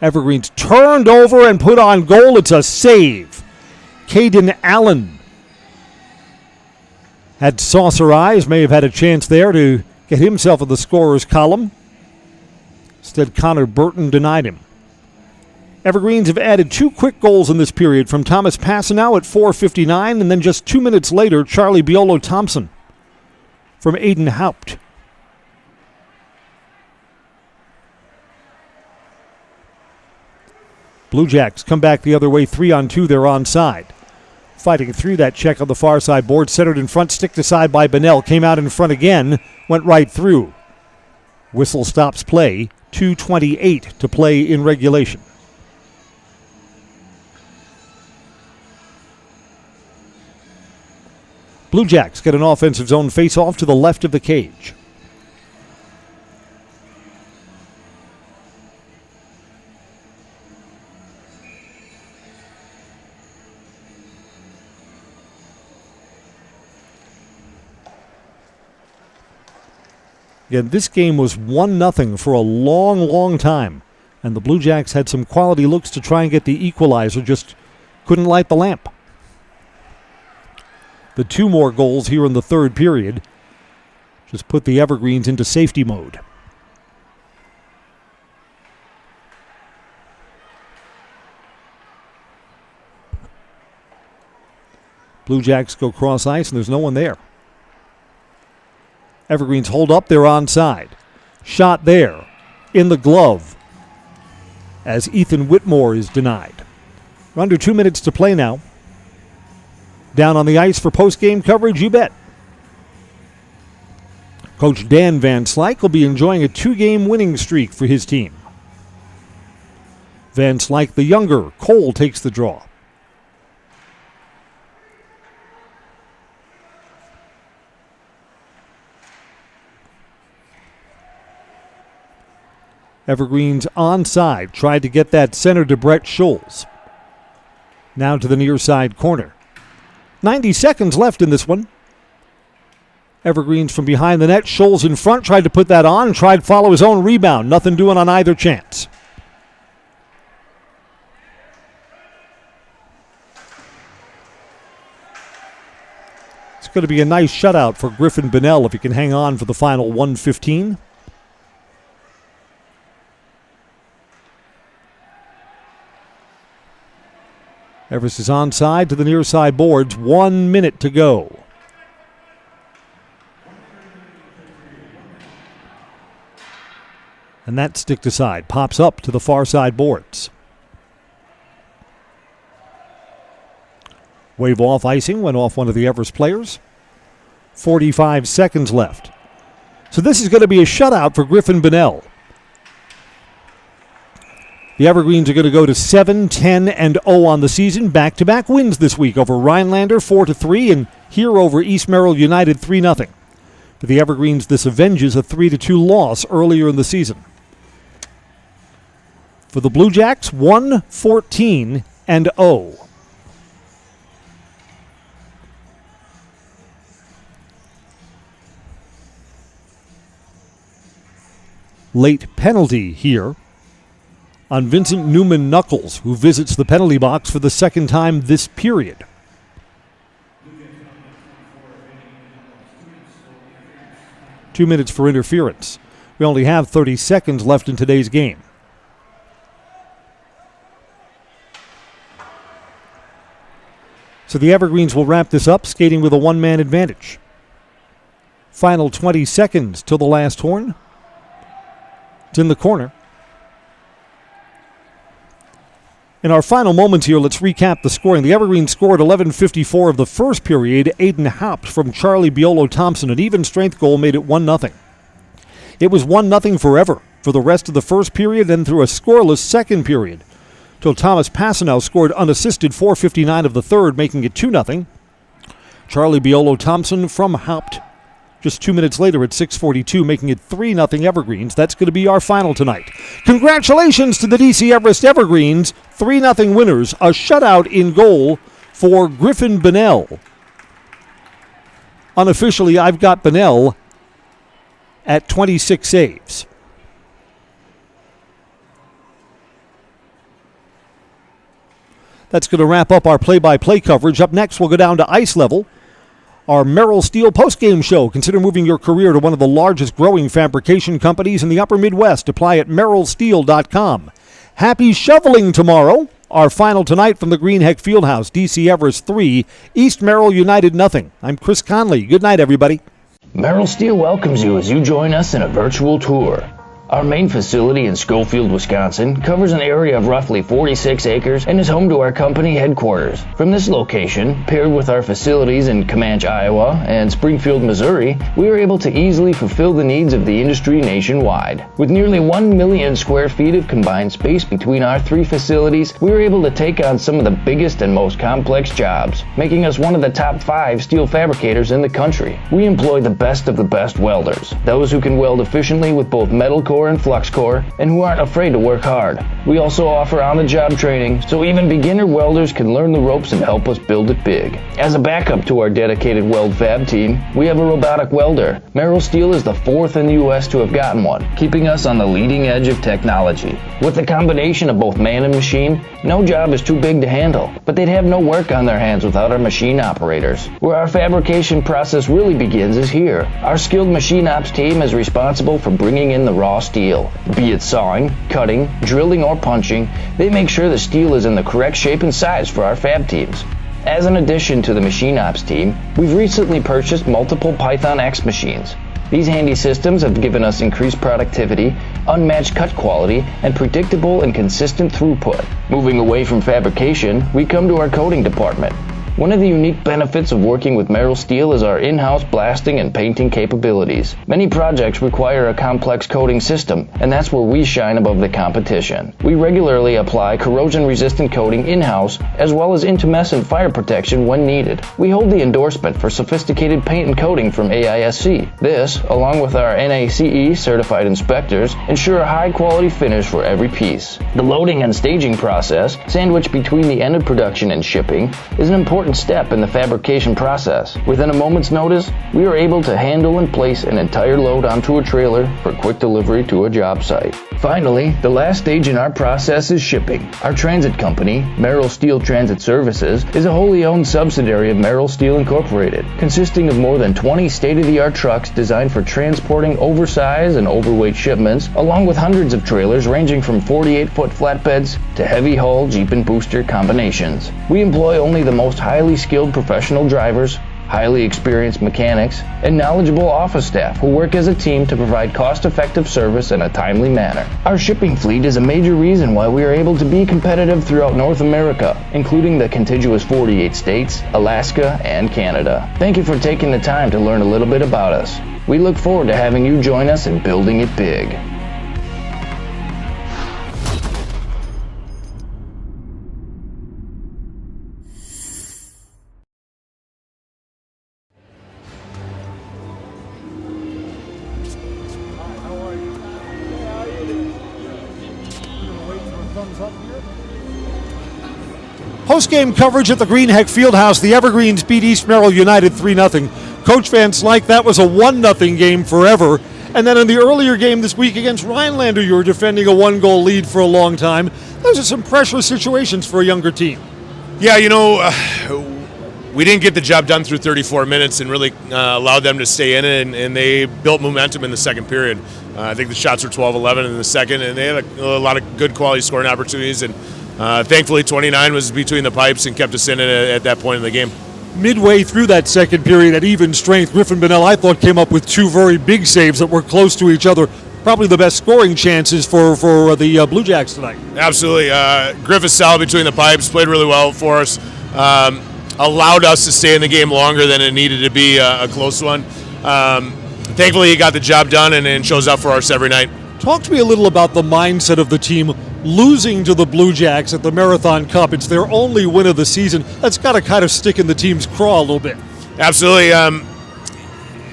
Evergreens turned over and put on goal. It's a save. Caden Allen had saucer eyes, may have had a chance there to get himself in the scorer's column. Instead, Connor Burton denied him. Evergreens have added 2 quick goals in this period from Thomas Passanow at 4:59, and then just 2 minutes later, Charlie Biolo Thompson from Aiden Haupt. Blue Jacks come back the other way, 3-on-2, they're onside. Fighting through that check on the far side board, centered in front, sticked aside by Bonnell, came out in front again, went right through. Whistle stops play, 2:28 to play in regulation. Blue Jacks get an offensive zone face-off to the left of the cage. Again, this game was 1-0 for a long, long time, and the Blue Jacks had some quality looks to try and get the equalizer, just couldn't light the lamp. The 2 more goals here in the third period just put the Evergreens into safety mode. Blue Jacks go cross ice and there's no one there. Evergreens hold up, they're onside. Shot there, in the glove as Ethan Whitmore is denied. We're under 2 minutes to play now. Down on the ice for post-game coverage, you bet. Coach Dan Van Slyke will be enjoying a 2-game winning streak for his team. Van Slyke the younger, Cole takes the draw. Evergreen's onside, tried to get that center to Brett Scholes. Now to the near side corner. 90 seconds left in this one. Evergreen's from behind the net. Scholes in front, tried to put that on, tried to follow his own rebound. Nothing doing on either chance. It's going to be a nice shutout for Griffin Bonnell if he can hang on for the final 1:15. Everest is onside to the near side boards. 1 minute to go. And that stick to side pops up to the far side boards. Wave off icing went off one of the Everest players. 45 seconds left. So this is going to be a shutout for Griffin Bonnell. The Evergreens are going to go to 7-10-0 on the season. Back-to-back wins this week over Rhinelander 4-3 and here over East Merrill United 3-0. For the Evergreens, this avenges a 3-2 loss earlier in the season. For the Blue Jacks, 1-14-0. Late penalty here on Vincent Newman Knuckles, who visits the penalty box for the second time this period. Two minutes for interference. We only have 30 seconds left in today's game. So the Evergreens will wrap this up, skating with a one-man advantage. Final 20 seconds till the last horn. It's in the corner. In our final moments here, let's recap the scoring. The Evergreens scored 11:54 of the first period. Aiden Haupt from Charlie Biolo-Thompson. An even strength goal made it 1-0. It was 1-0 forever for the rest of the first period and through a scoreless second period, till Thomas Passanow scored unassisted 4:59 of the third, making it 2-0. Charlie Biolo-Thompson from Haupt just 2 minutes later at 6:42, making it 3-0 Evergreens. That's going to be our final tonight. Congratulations to the DC Everest Evergreens, 3-0 winners. A shutout in goal for Griffin Bonnell. Unofficially, I've got Bonnell at 26 saves. That's going to wrap up our play-by-play coverage. Up next, we'll go down to ice level. Our Merrill Steel postgame show. Consider moving your career to one of the largest growing fabrication companies in the upper Midwest. Apply at merrillsteel.com. Happy shoveling tomorrow. Our final tonight from the Greenheck Fieldhouse. DC Everest 3, East Merrill United 0. I'm Chris Conley. Good night, everybody. Merrill Steel welcomes you as you join us in a virtual tour. Our main facility in Schofield, Wisconsin, covers an area of roughly 46 acres and is home to our company headquarters. From this location, paired with our facilities in Comanche, Iowa, and Springfield, Missouri, we are able to easily fulfill the needs of the industry nationwide. With nearly 1 million square feet of combined space between our three facilities, we are able to take on some of the biggest and most complex jobs, making us one of the top 5 steel fabricators in the country. We employ the best of the best welders, those who can weld efficiently with both metal core and flux core, and who aren't afraid to work hard. We also offer on-the-job training, so even beginner welders can learn the ropes and help us build it big. As a backup to our dedicated weld fab team, we have a robotic welder. Merrill Steel is the 4th in the U.S. to have gotten one, keeping us on the leading edge of technology. With the combination of both man and machine, no job is too big to handle, but they'd have no work on their hands without our machine operators. Where our fabrication process really begins is here. Our skilled machine ops team is responsible for bringing in the raw steel. Be it sawing, cutting, drilling, or punching, they make sure the steel is in the correct shape and size for our fab teams. As an addition to the machine ops team, we've recently purchased multiple Python X machines. These handy systems have given us increased productivity unmatched cut quality, and predictable and consistent throughput. Moving away from fabrication, we come to our coating department. One of the unique benefits of working with Merrill Steel is our in-house blasting and painting capabilities. Many projects require a complex coating system, and that's where we shine above the competition. We regularly apply corrosion-resistant coating in-house, as well as intumescent fire protection when needed. We hold the endorsement for sophisticated paint and coating from AISC. This, along with our NACE certified inspectors, ensure a high-quality finish for every piece. The loading and staging process, sandwiched between the end of production and shipping, is an important step in the fabrication process. Within a moment's notice, we are able to handle and place an entire load onto a trailer for quick delivery to a job site. Finally, the last stage in our process is shipping. Our transit company, Merrill Steel Transit Services, is a wholly owned subsidiary of Merrill Steel Incorporated, consisting of more than 20 state-of-the-art trucks designed for transporting oversized and overweight shipments, along with hundreds of trailers ranging from 48-foot flatbeds to heavy-haul Jeep and booster combinations. We employ only the most highly skilled professional drivers, highly experienced mechanics, and knowledgeable office staff who work as a team to provide cost-effective service in a timely manner. Our shipping fleet is a major reason why we are able to be competitive throughout North America, including the contiguous 48 states, Alaska, and Canada. Thank you for taking the time to learn a little bit about us. We look forward to having you join us in building it big. Post-game coverage at the Greenheck Fieldhouse. The Evergreens beat East Merrill United 3-0. Coach Van Slyke, that was a 1-0 game forever. And then in the earlier game this week against Rhinelander, you were defending a one-goal lead for a long time. Those are some pressure situations for a younger team. Yeah, we didn't get the job done through 34 minutes and really allowed them to stay in it, and they built momentum in the second period. I think the shots were 12-11 in the second, and they had a lot of good quality scoring opportunities, and thankfully 29 was between the pipes and kept us in it at that point in the game. Midway through that second period at even strength, Griffin Bonnell, I thought, came up with two very big saves that were close to each other. Probably the best scoring chances for the Blue Jacks tonight. Absolutely. Griff is solid between the pipes, played really well for us, allowed us to stay in the game longer than it needed to be a close one. Thankfully, he got the job done and shows up for us every night. Talk to me a little about the mindset of the team losing to the Blue Jacks at the Marathon Cup. It's their only win of the season. That's got to kind of stick in the team's craw a little bit. Absolutely.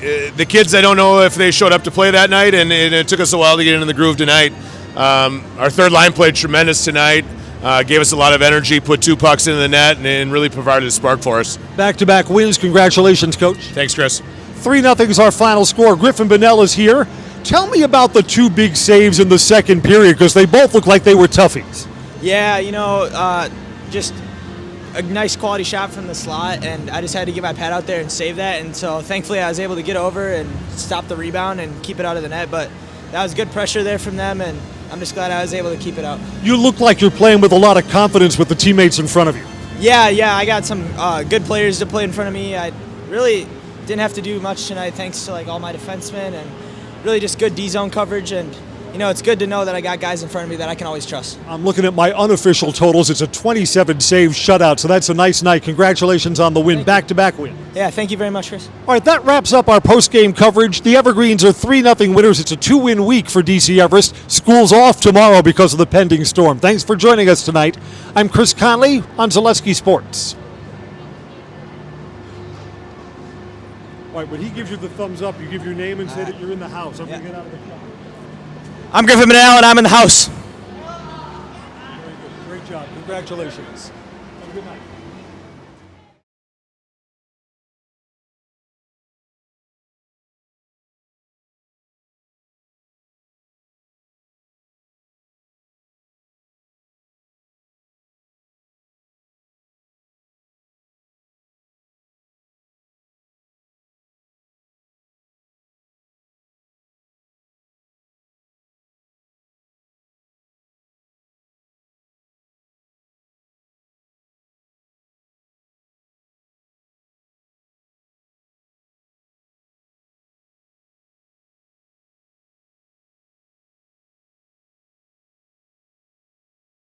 The kids, I don't know if they showed up to play that night, and it took us a while to get into the groove tonight. Our third line played tremendous tonight, gave us a lot of energy, put 2 pucks into the net, and really provided a spark for us. Back-to-back wins. Congratulations, Coach. Thanks, Chris. 3-0 is our final score. Griffin Bonnell is here. Tell me about the 2 big saves in the second period, because they both look like they were toughies. Yeah, just a nice quality shot from the slot, and I just had to get my pad out there and save that, and so thankfully I was able to get over and stop the rebound and keep it out of the net, but that was good pressure there from them, and I'm just glad I was able to keep it out. You look like you're playing with a lot of confidence with the teammates in front of you. Yeah, I got some good players to play in front of me. I really didn't have to do much tonight thanks to all my defensemen and really just good D-zone coverage, and it's good to know that I got guys in front of me that I can always trust. I'm looking at my unofficial totals. It's a 27-save shutout, so that's a nice night. Congratulations on the win, back-to-back win. Yeah, thank you very much, Chris. All right, that wraps up our post-game coverage. The Evergreens are 3-0 winners. It's a 2-win week for DC Everest. School's off tomorrow because of the pending storm. Thanks for joining us tonight. I'm Chris Conley on Zaleski Sports. All right, when he gives you the thumbs up, you give your name and say that you're in the house. I'm going to get out of the car. I'm Griffin Bonnell, and I'm in the house. Very good. Great job. Congratulations. Have a good night.